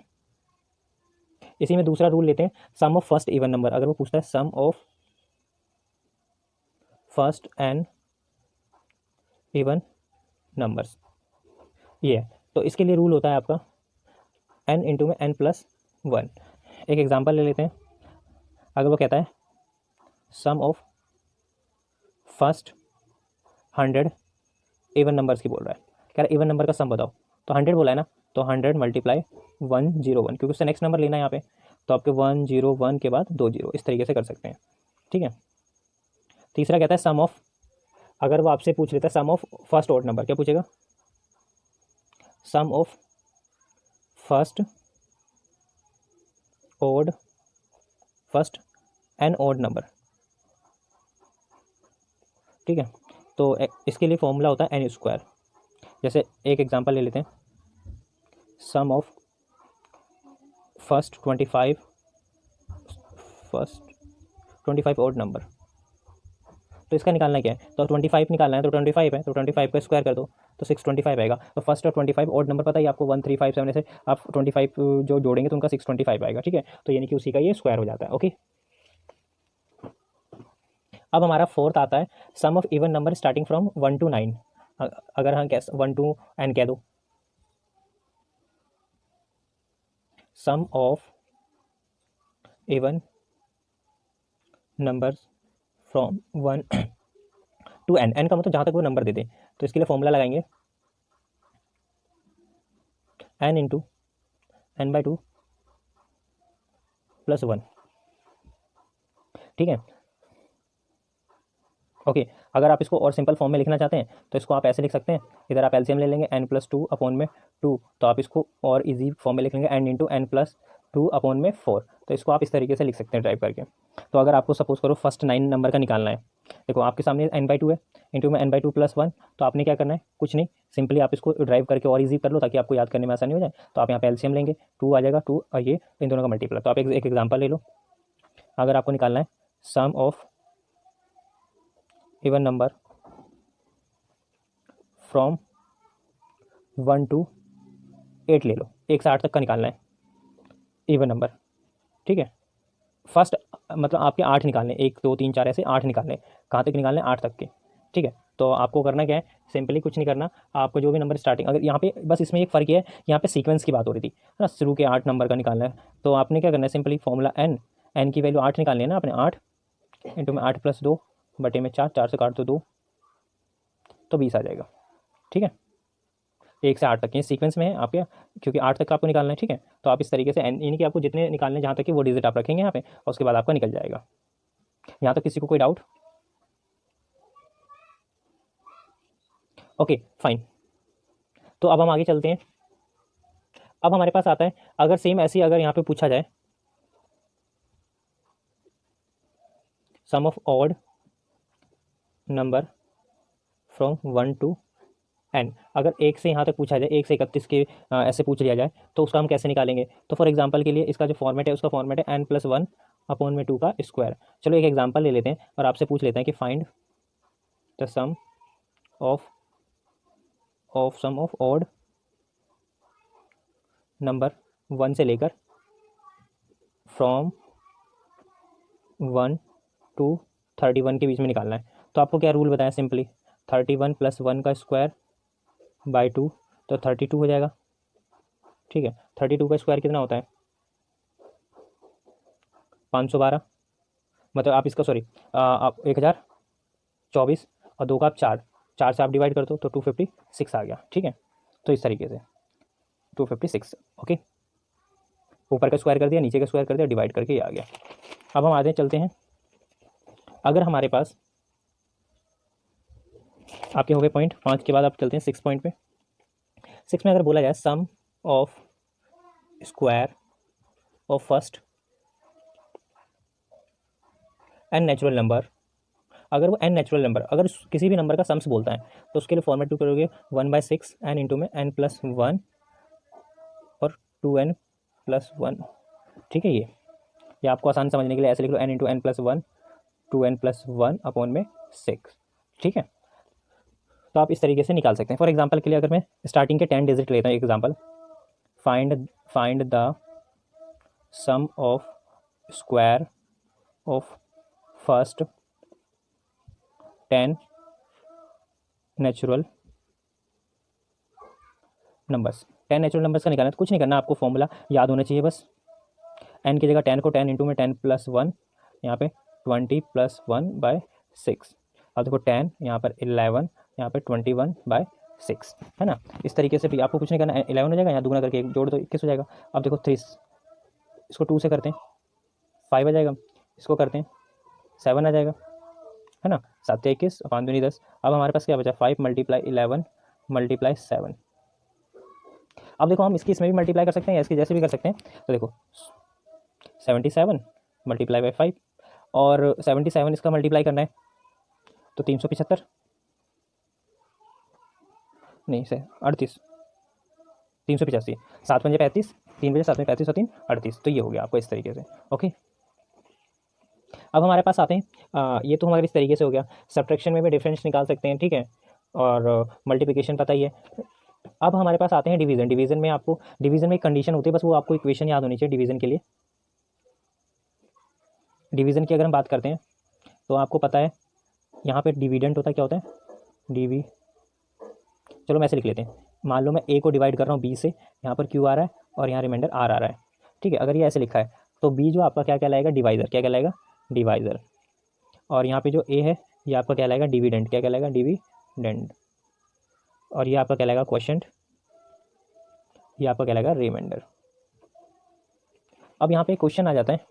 A: इसी में दूसरा रूल लेते हैं, sum of first even number, अगर वो पूछता है sum of first N even numbers, ये है, तो इसके लिए रूल होता है आपका एन इंटू में एन प्लस वन। एक एग्जांपल ले लेते हैं, अगर वो कहता है sum of first 100 even numbers की बोल रहा है, कह रहा है इवन नंबर का सम बताओ, तो 100 बोला है ना, तो 100 मल्टीप्लाई 101, क्योंकि उससे नेक्स्ट नंबर लेना है यहाँ पे, तो आपके 101 के बाद 20, इस तरीके से कर सकते हैं, ठीक है। तीसरा कहता है सम ऑफ, अगर वो आपसे पूछ लेता है sum of first odd number, क्या पूछेगा, sum of first odd first N odd number, ठीक है। तो इसके लिए फॉर्मूला होता है एन स्क्वायर। जैसे एक एग्जांपल ले लेते हैं, sum of first 25 odd number, तो इसका निकालना क्या है, तो 25 निकालना है, तो 25 है तो 25 का स्क्वायर कर दो तो 625 आएगा। तो फर्स्ट और 25 ऑड नंबर पता ही आपको 1357 से आप 25 जो जोड़ेंगे तो उनका 625 आएगा, ठीक है। तो यानी कि उसी का ये स्क्वायर हो जाता है, ओके। अब हमारा फोर्थ आता है sum of even number starting from 1 to 9, अगर हम कैसे 1 to n कह दो, sum of even numbers from 1 to n, n का मतलब जहाँ तक वो नंबर दे दे, तो इसके लिए फॉर्मूला लगाएंगे n इंटू n/2 प्लस 1, ठीक है, ओके। अगर आप इसको और सिंपल फॉर्म में लिखना चाहते हैं तो इसको आप ऐसे लिख सकते हैं, इधर आप एलसीएम ले लेंगे n+2 अपॉन में 2, तो आप इसको और इजी फॉर्म में लिख लेंगे n इंटू n+2 अपॉन में 4, तो इसको आप इस तरीके से लिख सकते हैं ड्राइव करके। तो अगर आपको सपोज करो फर्स्ट 9 नंबर का निकालना है, देखो आपके सामने n/2 है, इंटू में n/2 प्लस 1, तो आपने क्या करना है, कुछ नहीं, सिंपली आप इसको ड्राइव करके और इजी कर लो ताकि आपको याद करने में आसानी हो जाए। तो आप यहाँ पे एलसीएम लेंगे, 2 आ जाएगा, 2 और ये इन दोनों का मल्टीप्लाई। तो आप एक एग्जाम्पल ले लो, अगर आपको निकालना है sum of even number from 1 to 8 ले लो, 1 से 8 तक का निकालना है इवन नंबर, ठीक है। फर्स्ट मतलब आपके 8 निकालने, 1 2 3 4 ऐसे 8 निकालने, कहाँ तक निकालने, 8 तक के, ठीक है। तो आपको करना क्या है, सिंपली कुछ नहीं करना, आपको जो भी नंबर स्टार्टिंग, अगर यहाँ पे बस इसमें एक फ़र्क है, यहाँ पे सीक्वेंस की बात हो रही थी ना, शुरू के 8 नंबर का निकालना है, तो आपने क्या करना है, सिंपली फॉर्मूला एन की वैल्यू 8 निकालनी है ना आपने, 8 इंटू में 8 + 2 बटे में 4, 4 से काट दो 2, तो 20 आ जाएगा, ठीक है। 1 से 8 तक ये सीक्वेंस में है आपके, क्योंकि 8 तक आपको निकालना है, ठीक है। तो आप इस तरीके से यानी कि आपको जितने निकालने जहाँ तक कि वो डिजिट आप रखेंगे यहाँ पे, और उसके बाद आपका निकल जाएगा। यहाँ तक किसी को कोई डाउट, ओके फाइन। तो अब हम आगे चलते हैं। अब हमारे पास आता है, अगर सेम ऐसी अगर यहाँ पे पूछा जाए sum of odd number from 1 to n, अगर 1 से यहाँ तक पूछा जाए, 1 से 31 के ऐसे पूछ लिया जाए तो उसका हम कैसे निकालेंगे। तो फॉर एग्जांपल के लिए इसका जो फॉर्मेट है, उसका फॉर्मेट है n+1 अपॉन में 2 का स्क्वायर। चलो एक एग्जांपल ले लेते हैं और आपसे पूछ लेते हैं कि find the sum of odd number 1 से लेकर फ्रॉम 1 to 31 के बीच में निकालना है। तो आपको क्या रूल बताया, सिंपली 31 + 1 का स्क्वायर बाई 2, तो 32 हो जाएगा, ठीक है। 32 का स्क्वायर कितना होता है, 512, मतलब आप इसका सॉरी आप 1024 और 2 का आप 4, 4 से आप डिवाइड कर दो तो 256 आ गया, ठीक है। तो इस तरीके से 256, ओके। ऊपर का स्क्वायर कर दिया, नीचे का स्क्वायर कर दिया, डिवाइड करके ये आ गया। अब हम आगे चलते हैं। अगर हमारे पास आपके हो गए पॉइंट 5 के बाद आप चलते हैं 6 पॉइंट पे। 6 में अगर बोला जाए sum of square of first N natural number, अगर वो एन नेचुरल नंबर, अगर किसी भी नंबर का सम्स बोलता है तो उसके लिए फॉर्मेट टू करोगे 1/6 एन इंटू में n+1 और 2n+1, ठीक है। ये आपको आसान समझने के लिए ऐसे लिख लो, n into n+1 2n+1 upon में 6, ठीक है। तो आप इस तरीके से निकाल सकते हैं। फॉर एग्जांपल के लिए अगर मैं स्टार्टिंग के 10 डिजिट लेता हूँ example, find the sum of square of first 10 natural numbers. 10 natural numbers का निकालना है तो कुछ नहीं करना, आपको फॉर्मूला याद होना चाहिए बस। n की जगह 10 को 10 इंटू में 10+1, यहाँ पे 20+1/6। अब देखो 10 यहाँ पर 11, यहाँ पे 21/6, है ना। इस तरीके से भी आपको कुछ नहीं करना, 11 हो जाएगा, यहाँ दुगना करके जोड़ दो 21 हो जाएगा। अब देखो 3, इसको 2 से करते हैं 5 आ जाएगा, इसको करते हैं 7 आ जाएगा, है ना। 7 से 21 5 दूनी 10। अब हमारे पास क्या बचा, 5 × 11 × 7। अब देखो हम इसकी इसमें भी मल्टीप्लाई कर सकते हैं या इसकी जैसे भी कर सकते हैं। तो देखो 77 × 5 और 77 इसका मल्टीप्लाई करना है तो 375, नहीं से 38, 385, 7 पंजे 35, 3 बजे 7 में 35 और 3 38। तो ये हो गया आपको इस तरीके से, ओके। अब हमारे पास आते हैं, ये तो हमारे इस तरीके से हो गया। सब्ट्रैक्शन में भी डिफरेंस निकाल सकते हैं, ठीक है, और मल्टीप्लिकेशन पता ही है। अब हमारे पास आते हैं डिवीजन। डिवीजन में आपको, डिवीजन में एक कंडीशन होती है, बस वो आपको इक्वेशन याद होनी चाहिए डिवीजन के लिए। डिवीजन की अगर हम बात करते हैं तो आपको पता है यहाँ पे डिविडेंट होता है, क्या होता है डीवी। चलो मैं ऐसे लिख लेते हैं, मान लो मैं ए को डिवाइड कर रहा हूँ बी से, यहाँ पर क्यू आ रहा है और यहाँ रिमाइंडर आर आ रहा है, ठीक है। अगर ये ऐसे लिखा है तो बी जो आपका क्या कहलाएगा, डिवाइज़र, क्या कहलाएगा, डिवाइज़र। और यहाँ पे जो ए है ये आपका कहलाएगा डिविडेंट, क्या कहलाएगा, डिविडेंट। और ये आपका कहलाएगा क्वोशिएंट, ये आपका कहलाएगा रिमाइंडर। अब यहाँ पे क्वेश्चन आ जाता है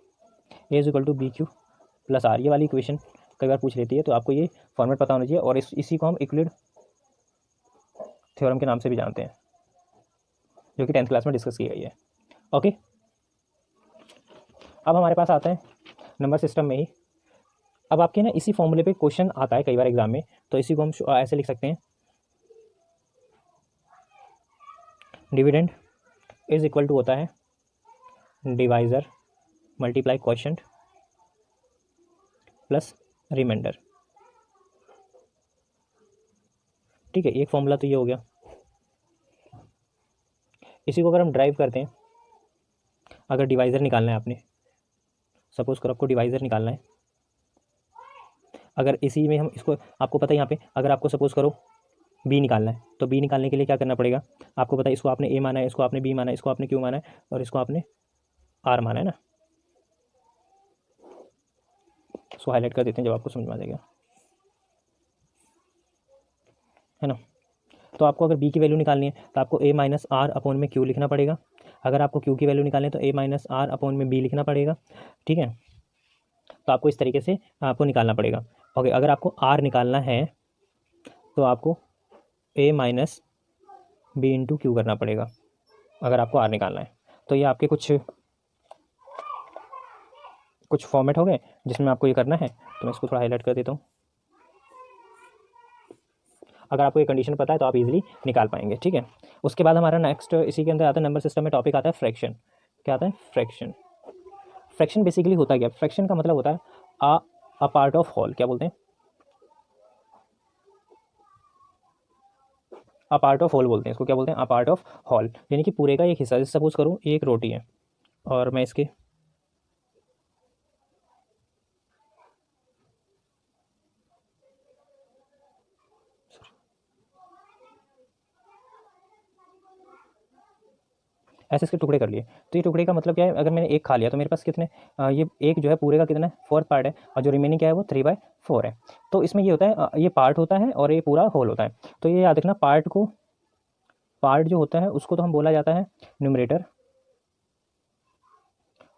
A: A is equal to B Q plus R, ये वाली इक्वेशन कई बार पूछ लेती है, तो आपको ये फॉर्मेट पता होना चाहिए। और इसी को हम यूक्लिड थ्योरम के नाम से भी जानते हैं, जो कि 10th क्लास में डिस्कस की गई है, ओके। अब हमारे पास आता है नंबर सिस्टम में ही, अब आपके ना इसी फॉर्मूले पे क्वेश्चन आता है कई बार एग्जाम में, तो इसी को हम ऐसे लिख सकते हैं, डिविडेंड इज इक्वल टू होता है divisor multiply quotient plus remainder, ठीक है। एक फॉर्मूला तो ये हो गया। इसी को अगर हम ड्राइव करते हैं, अगर डिवाइज़र निकालना है आपने, सपोज करो आपको डिवाइज़र निकालना है, अगर इसी में हम इसको, आपको पता है यहाँ पे अगर आपको सपोज करो बी निकालना है, तो बी निकालने के लिए क्या करना पड़ेगा, आपको पता है इसको आपने ए माना है, इसको आपने बी माना है, इसको आपने क्यू माना है और इसको आपने आर माना है ना। इसको हाईलाइट कर देते हैं जब आपको समझ में आ जाएगा, है ना। तो आपको अगर बी की वैल्यू निकालनी है तो आपको ए माइनस आर अपॉन में क्यू लिखना पड़ेगा। अगर आपको क्यू की वैल्यू निकालनी है तो ए माइनस आर अपॉन में बी लिखना पड़ेगा, ठीक है। तो आपको इस तरीके से आपको निकालना पड़ेगा, ओके। अगर आपको आर निकालना है तो आपको ए माइनस बी इंटू क्यू करना पड़ेगा, अगर आपको आर निकालना है। तो ये आपके कुछ फॉर्मेट हो गए जिसमें आपको ये करना है, तो मैं इसको थोड़ा हाईलाइट कर देता हूँ। अगर आपको ये कंडीशन पता है तो आप इजीली निकाल पाएंगे, ठीक है। उसके बाद हमारा नेक्स्ट इसी के अंदर आता है, नंबर सिस्टम में टॉपिक आता है फ्रैक्शन। क्या आता है, फ्रैक्शन। फ्रैक्शन बेसिकली होता है क्या, फ्रैक्शन का मतलब होता है अ पार्ट ऑफ होल, क्या बोलते हैं, अ पार्ट ऑफ होल बोलते हैं इसको, क्या बोलते हैं, अ पार्ट ऑफ होल, यानी कि पूरे का एक हिस्सा। जैसे सपोज करूँ एक रोटी है और मैं इसके ऐसे इसके टुकड़े कर लिए। तो ये टुकड़े का मतलब क्या है, अगर मैंने एक खा लिया तो मेरे पास कितने, ये एक जो है पूरे का कितना है, 4th पार्ट है, और जो रिमेनिंग क्या है वो 3/4 है। तो इसमें ये होता है, ये पार्ट होता है और ये पूरा होल होता है। तो ये याद रखना, पार्ट जो होता है उसको तो हम बोला जाता है न्यूमरेटर,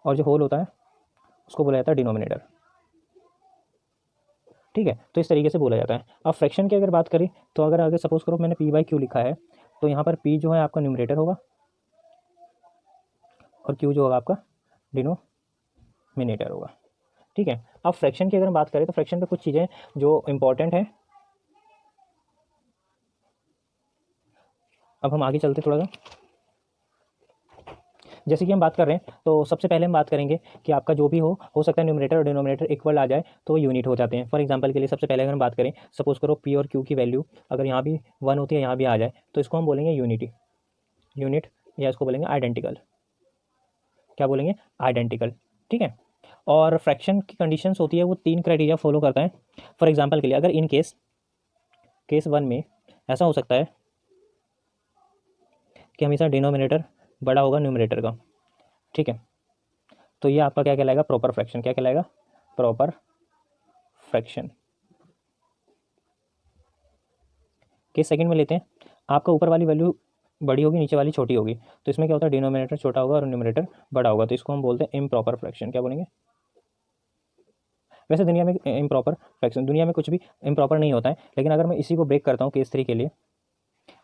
A: और जो होल होता है उसको बोला जाता है डिनोमिनेटर। ठीक है, तो इस तरीके से बोला जाता है। अब फ्रैक्शन की अगर बात करें तो अगर सपोज करो मैंने p/q लिखा है, तो यहाँ पर p जो है आपका न्यूमरेटर होगा और q जो होगा आपका डिनोमिनेटर होगा। ठीक है, अब फ्रैक्शन की अगर हम बात करें तो फ्रैक्शन पे कुछ चीज़ें जो इंपॉर्टेंट है। अब हम आगे चलते थोड़ा सा, जैसे कि हम बात कर रहे हैं तो सबसे पहले हम बात करेंगे कि आपका जो भी हो सकता है न्यूमरेटर और डिनोमिनेटर इक्वल आ जाए तो वो यूनिट हो जाते हैं। फॉर एग्जांपल के लिए सबसे पहले अगर हम बात करें, सपोज करो p और q की वैल्यू अगर यहाँ भी 1 होती है, यहाँ भी आ जाए, तो इसको हम बोलेंगे यूनिट, या इसको बोलेंगे आइडेंटिकल। क्या बोलेंगे? आइडेंटिकल। ठीक है, और फ्रैक्शन की कंडीशंस होती है वो 3 क्राइटेरिया फॉलो करता है। फॉर एग्जाम्पल के लिए अगर इन केस 1 में ऐसा हो सकता है कि हमेशा डिनोमिनेटर बड़ा होगा न्यूमरेटर का। ठीक है, तो ये आपका क्या कहलाएगा? Proper fraction. क्या कहलाएगा? Proper fraction. केस सेकंड में लेते हैं, आपका ऊपर वाली वैल्यू बड़ी होगी, नीचे वाली छोटी होगी, तो इसमें क्या होता है? डिनोमिनेटर छोटा होगा और न्यूमरेटर बड़ा होगा, तो इसको हम बोलते हैं इम्प्रॉपर फ्रैक्शन। क्या बोलेंगे? वैसे दुनिया में इम्प्रॉपर फ्रैक्शन, दुनिया में कुछ भी इम्प्रॉपर नहीं होता है, लेकिन अगर मैं इसी को ब्रेक करता हूँ केस 3 के लिए,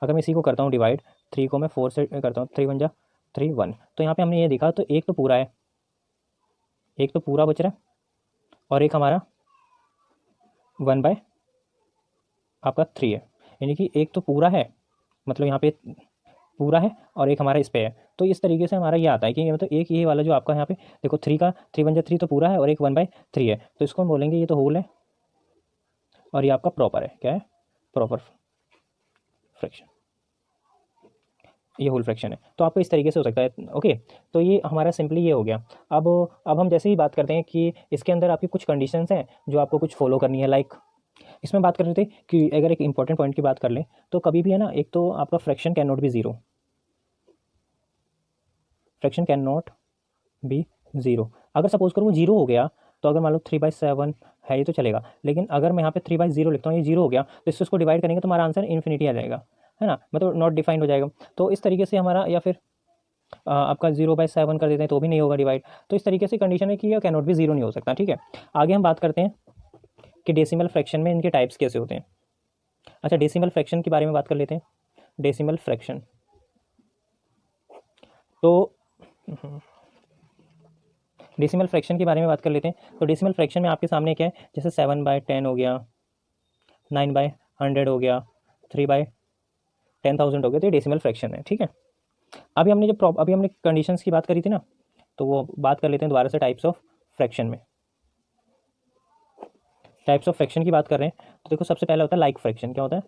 A: अगर मैं इसी को करता हूँ डिवाइड, 3 को मैं 4 से करता हूँ, 3 1 जा 3 1, तो यहाँ पे हमने ये देखा, तो एक तो पूरा है, एक तो पूरा बच रहा है, और एक हमारा 1/3 है। यानी कि एक तो पूरा है, मतलब यहाँ पे पूरा है, और एक हमारा इस पे है। तो इस तरीके से हमारा ये आता है कि मतलब एक ये वाला जो आपका यहाँ पे देखो 3 का 3 1 जा 3 तो पूरा है, और एक 1/3 है, तो इसको हम बोलेंगे ये तो होल है, और ये आपका प्रॉपर है। क्या है? प्रॉपर फ्रैक्शन, ये होल फ्रैक्शन है। तो आपको इस तरीके से हो सकता है। ओके, तो ये हमारा सिंपली ये हो गया। अब हम जैसे ही बात करते हैं कि इसके अंदर आपकी कुछ कंडीशंस हैं जो आपको कुछ फॉलो करनी है। लाइक इसमें बात कर रहे थे कि अगर एक इंपॉर्टेंट पॉइंट की बात कर लें तो कभी भी है ना, एक तो आपका fraction can not be zero, fraction can not be zero. अगर सपोज करो वो जीरो हो गया, तो अगर मान लो 3/7 है ये तो चलेगा, लेकिन अगर मैं यहाँ पे 3/0 लिखता हूँ, ये जीरो हो गया, तो इससे उसको डिवाइड करेंगे तो हमारा आंसर इन्फिनिटी आ जाएगा, है ना, मतलब नॉट डिफाइंड हो जाएगा। तो इस तरीके से हमारा, या फिर आपका 0/7 कर देते हैं तो भी नहीं होगा डिवाइड। तो इस तरीके से कंडीशन है कि यह कैन नॉट बी ज़ीरो नहीं हो सकता। ठीक है, आगे हम बात करते हैं कि डेसिमल फ्रैक्शन में इनके टाइप्स कैसे होते हैं। अच्छा, डेसिमल फ्रैक्शन के बारे में बात कर लेते हैं। डेसिमल फ्रैक्शन, तो डेसिमल फ्रैक्शन के बारे में बात कर लेते हैं। तो डेसिमल फ्रैक्शन में आपके सामने क्या है, जैसे 7/10 हो गया, 9/100 हो गया, 3/10,000 हो गया, तो ये डेसिमल फ्रैक्शन है। ठीक है, अभी हमने कंडीशंस की बात करी थी ना, तो वो बात कर लेते हैं दोबारा से टाइप्स ऑफ फ्रैक्शन में। टाइप्स ऑफ फ्रैक्शन की बात कर रहे हैं तो देखो, सबसे पहला होता है लाइक फ्रैक्शन। क्या होता है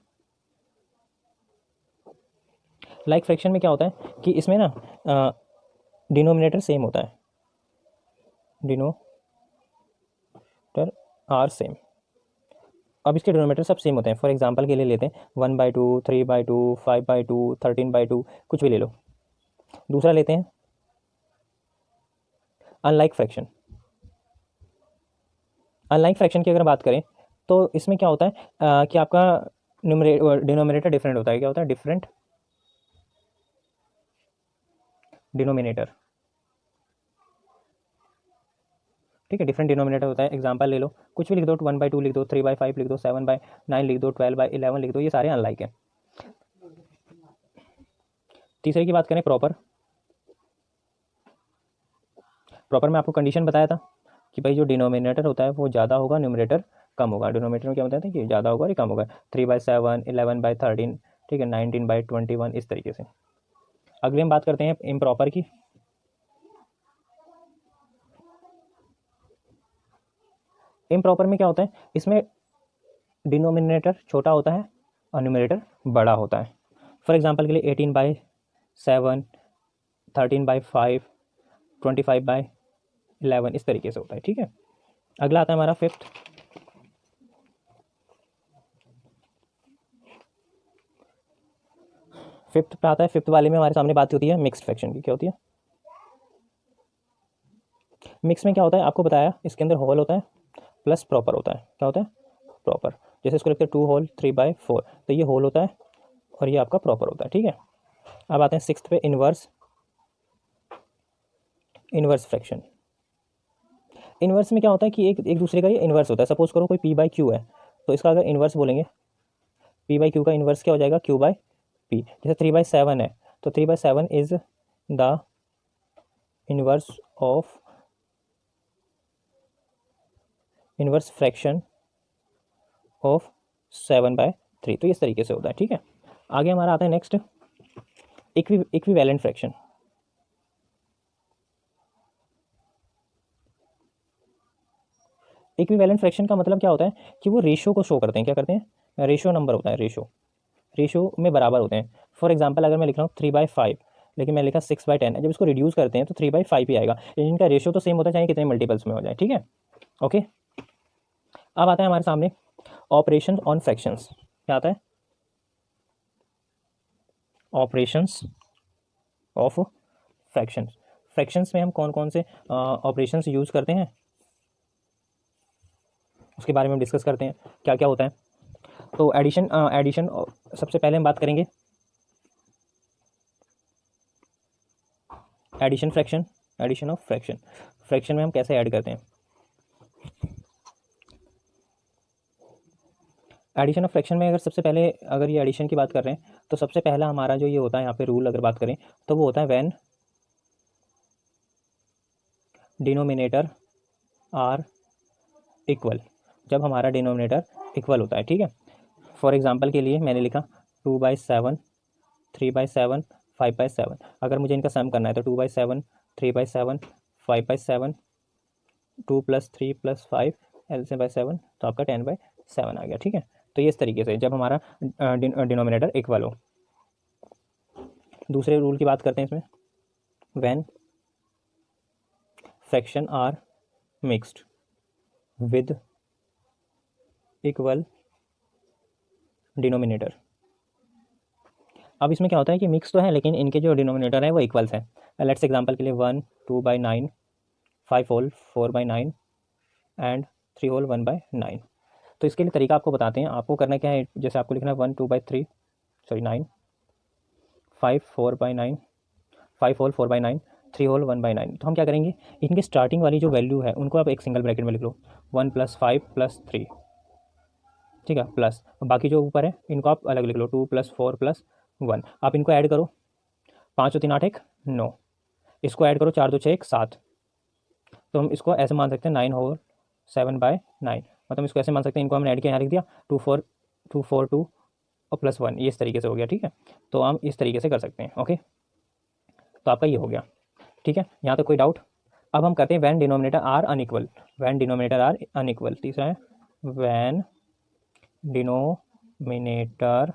A: लाइक फ्रैक्शन में? क्या होता है कि इसमें ना डिनोमिनेटर सेम होता है, डिनोमिनेटर आर सेम। अब इसके डिनोमिनेटर सब सेम होते हैं। फॉर एग्जांपल के लिए लेते हैं 1/2, 3/2, 5/2, 13/2, कुछ भी ले लो। दूसरा लेते हैं अनलाइक फ्रैक्शन। अनलाइक फ्रैक्शन की अगर बात करें तो इसमें क्या होता है कि आपका डिनोमिनेटर डिफरेंट होता है। क्या होता है? Different denominator. ठीक है, डिफरेंट डिनोमिनेटर होता है। एग्जांपल ले लो, कुछ भी लिख दो, 1/2 लिख दो, 3/5 लिख दो, 7/9 लिख दो, 12/11 लिख दो, ये सारे अनलाइक है। तीसरे की बात करें प्रॉपर में आपको कंडीशन बताया था कि भाई जो डिनोमिनेटर होता है वो ज़्यादा होगा, न्यूमरेटर कम होगा। डिनोमिनेटर में क्या बताया था कि ज़्यादा होगा और कम होगा। 3/7, 11/13, ठीक है, 19/21, इस तरीके से। अगले हम बात करते हैं इम्प्रॉपर की। इम्प्रॉपर में क्या होता है, इसमें डिनोमिनेटर छोटा होता है और न्यूमरेटर बड़ा होता है। फॉर एग्जांपल के लिए 18/7, 13/5, 25/11, इस तरीके से होता है। ठीक है, अगला आता है हमारा फिफ्थ। फिफ्थ पे आता है, फिफ्थ वाले में हमारे सामने बात होती है मिक्स्ड फ्रैक्शन की। क्या होती है मिक्स में? क्या होता है आपको बताया, इसके अंदर होल होता है प्लस प्रॉपर होता है। क्या होता है प्रॉपर। जैसे इसको लिखते हैं 2 होल 3/4, तो ये होल होता है और ये आपका प्रॉपर होता है। ठीक है, अब आते हैं सिक्स्थ पे, इनवर्स। Inverse fraction. इनवर्स में क्या होता है कि एक एक दूसरे का ये इनवर्स होता है। सपोज करो कोई p/q है, तो इसका अगर इनवर्स बोलेंगे, p/q का इनवर्स क्या हो जाएगा, q/p। जैसे 3/7 है, तो 3/7 is the inverse of inverse fraction of 7/3। तो इस तरीके से होता है। ठीक है, आगे हमारा आता है next equivalent fraction. Equivalent fraction का मतलब क्या होता है कि वो रेशो को शो करते हैं। क्या करते हैं, रेशो नंबर होता है, रेशो में बराबर होते हैं। फॉर एग्जाम्पल अगर मैं लिख रहा हूँ 3/5, लेकिन मैं लिखा 6/10, जब इसको रिड्यूस करते हैं तो 3/5 ही आएगा, लेकिन इनका रेशो तो सेम होता है चाहे कितने मल्टीपल्स में हो जाए। ठीक है, ओके। अब आता है हमारे सामने ऑपरेशन ऑन फ्रैक्शंस। क्या आता है, ऑपरेशंस ऑफ फ्रैक्शंस। फ्रैक्शंस में हम कौन कौन से ऑपरेशंस यूज़ करते हैं उसके बारे में हम डिस्कस करते हैं, क्या क्या होता है। तो एडिशन एडिशन सबसे पहले हम बात करेंगे addition fraction. Addition of fraction, fraction में हम कैसे ऐड करते हैं। एडिशन ऑफ फ्रैक्शन में अगर सबसे पहले अगर ये एडिशन की बात कर रहे हैं, तो सबसे पहला हमारा जो ये होता है यहाँ पे रूल अगर बात करें, तो वो होता है व्हेन डिनोमिनेटर आर इक्वल। जब हमारा डिनोमिनेटर इक्वल होता है। ठीक है, फॉर एग्जांपल के लिए मैंने लिखा 2/7, 3/7, 5/7। अगर मुझे इनका सम करना है तो 2/7, 3/7, 5/7, 2 + 3 + 5 LCM/7, तो आपका 10/7 आ गया। ठीक है, तो ये इस तरीके से जब हमारा डिनोमिनेटर इक्वल हो। दूसरे रूल की बात करते हैं इसमें, when fraction are mixed with equal denominator. अब इसमें क्या होता है कि मिक्स तो है लेकिन इनके जो डिनोमिनेटर है वो इक्वल्स हैं। लेट्स एग्जांपल के लिए 1 2/9, 5 होल 4/9 एंड 3 होल 1/9। तो इसके लिए तरीका आपको बताते हैं। आपको करना क्या है, जैसे आपको लिखना है 1 2/3 सॉरी 9, 5 4/9, 5 होल 4/9, 3 होल 1/9। तो हम क्या करेंगे, इनके स्टार्टिंग वाली जो वैल्यू है उनको आप एक सिंगल ब्रैकेट में लिख लो, 1 + 5 + 3। ठीक है, प्लस बाकी जो ऊपर है इनको आप अलग लिख लो, 2 + 4 + 1। आप इनको ऐड करो, 5 और 3 8 1 9, इसको ऐड करो 4 2 6 1 7। तो हम इसको ऐसे मान सकते हैं 9 होल 7/9, मतलब इसको ऐसे मान सकते हैं, इनको हमने ऐड किया, यहाँ लिख दिया 2 4 2 और +1, ये इस तरीके से हो गया। ठीक है, तो हम इस तरीके से कर सकते हैं। ओके, तो आपका ये हो गया। ठीक है, यहाँ तक कोई डाउट। अब हम करते हैं when denominator are unequal. When denominator are unequal, तीसरा है वैन डिनोमिनेटर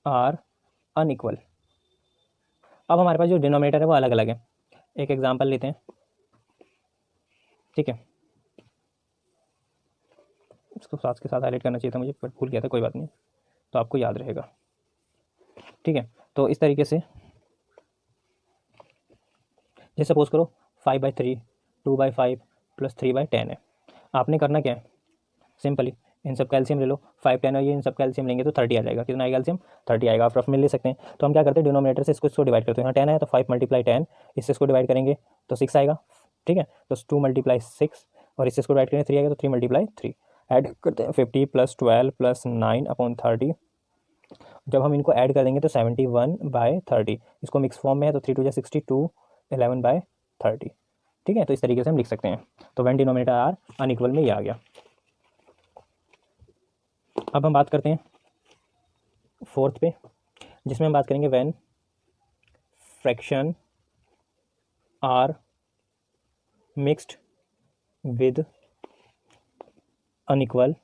A: आर अनइक्वल। अब हमारे पास जो डिनोमिनेटर है वो अलग अलग है। एक एग्जांपल लेते हैं। ठीक है, इसको साथ के साथ हाईलाइट करना चाहिए था मुझे, पर भूल गया था, कोई बात नहीं, तो आपको याद रहेगा। ठीक है, तो इस तरीके से जैसे सपोज करो 5/3, 2/5 + 3/10 है। आपने करना क्या है, सिंपली इन सब कैल्शियम ले लो, 5 10 है ये, इन सब कैल्शियम लेंगे तो 30 आ जाएगा। कितना आएगा कैल्शियम, 30 आएगा। आप रफ में ले सकते हैं। तो हम क्या करते हैं, डिनोमिनेटर से इसको डिवाइड करते हैं। यहाँ 10 है तो 5 × 10, इससे इसको डिवाइड करेंगे तो 6 आएगा। ठीक है, तो 2 × 6, और इससे इसको डिवाइड करेंगे 3 आएगा, तो 3 × 3 ऐड करते हैं 50 + 12 + 9/30। जब हम इनको ऐड कर देंगे तो 71/30। इसको मिक्स फॉर्म में है तो 3 2 62, 11/30। ठीक है, तो इस तरीके से हम लिख सकते हैं। तो व्हेन डिनोमिनेटर आर अनइक्वल में ये आ गया। अब हम बात करते हैं फोर्थ पे, जिसमें हम बात करेंगे when fraction are mixed with unequal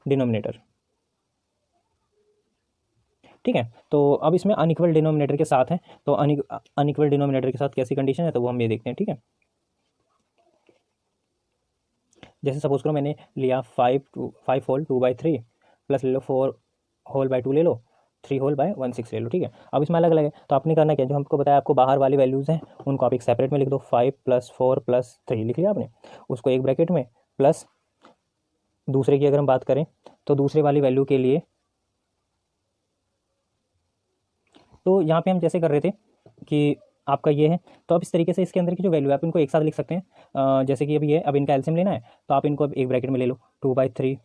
A: denominator. ठीक है, तो अब इसमें अनइक्वल डिनोमिनेटर के साथ है, तो अनइक्वल डिनोमिनेटर के साथ कैसी कंडीशन है तो वो हम ये देखते हैं। ठीक है, जैसे सपोज करो मैंने लिया 5 होल 2/3 प्लस ले लो 4 होल 2 ले लो, 3/16 ले लो, ठीक है। अब इसमें अलग अलग है, तो आपने करना क्या, जो हमको बताया आपको बाहर वाली वैल्यूज़ हैं उनको आप एक सेपरेट में लिख दो, 5 + 4 + 3 लिख लिया आपने, उसको एक ब्रैकेट में, प्लस दूसरे की अगर हम बात करें तो दूसरे वाली वैल्यू के लिए, तो यहाँ पे हम जैसे कर रहे थे कि आपका ये है, तो आप इस तरीके से इसके अंदर की जो वैल्यू है आप इनको एक साथ लिख सकते हैं। जैसे कि अभी ये, अब इनका एलसीएम लेना है तो आप इनको अब एक ब्रैकेट में ले लो, 2/3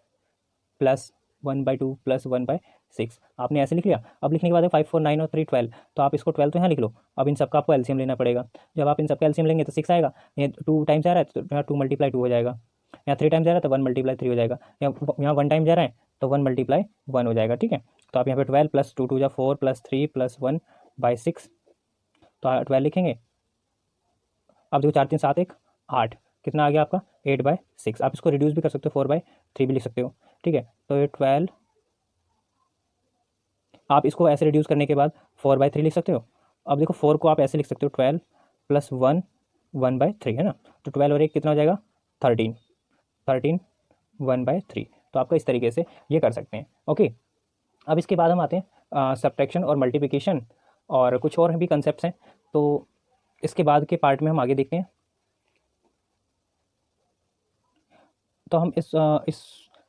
A: + 1/2 + 1/6 आपने ऐसे लिख लिया। अब लिखने के बाद 5 4 9 और 3 12, तो आप इसको 12 तो यहाँ लिख लो। अब इन सबका आपको एलसीएम लेना पड़ेगा। जब आप इन सबका एलसीएम लेंगे तो 6 आएगा, ये 2 टाइम्स आ रहा है तो यहाँ 2 × 2 हो जाएगा, यहाँ 3 टाइम्स जा रहा है तो 1 × 3 हो जाएगा, यहाँ 1 टाइम जा रहा है तो 1 × 1 हो जाएगा, ठीक है। तो आप यहाँ पे 12 + 2 2 4 + 3 + 1/6, तो 12 लिखेंगे। अब देखो 4 3 7 1 8, कितना आ गया आपका 8/6। आप इसको रिड्यूस भी कर सकते हो, 4/3 भी लिख सकते हो, ठीक है। तो ये 12, आप इसको ऐसे रिड्यूस करने के बाद 4/3 लिख सकते हो। अब देखो 4 को आप ऐसे लिख सकते हो, 12 + 1 1/3 है ना, तो 12 और 1 कितना हो जाएगा 13 13 1/3। तो आपका इस तरीके से ये कर सकते हैं, ओके। अब इसके बाद हम आते हैं सब्ट्रैक्शन और मल्टीप्लिकेशन और कुछ और भी कंसेप्ट हैं, तो इसके बाद के पार्ट में हम आगे देखते हैं। तो हम इस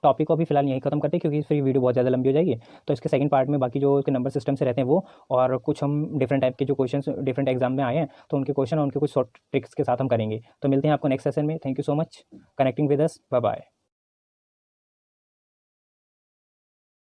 A: टॉपिक को अभी फिलहाल यहीं खत्म करते हैं, क्योंकि फिर वीडियो बहुत ज़्यादा लंबी हो जाएगी। तो इसके सेकंड पार्ट में बाकी जो इसके नंबर सिस्टम से रहते हैं वो, और कुछ हम डिफरेंट टाइप के जो क्वेश्चंस डिफरेंट एग्जाम में आए हैं तो उनके क्वेश्चन और उनके कुछ शॉर्ट ट्रिक्स के साथ हम करेंगे। तो मिलते हैं आपको नेक्स्ट सेशन में। Thank you so much connecting with us, bye bye.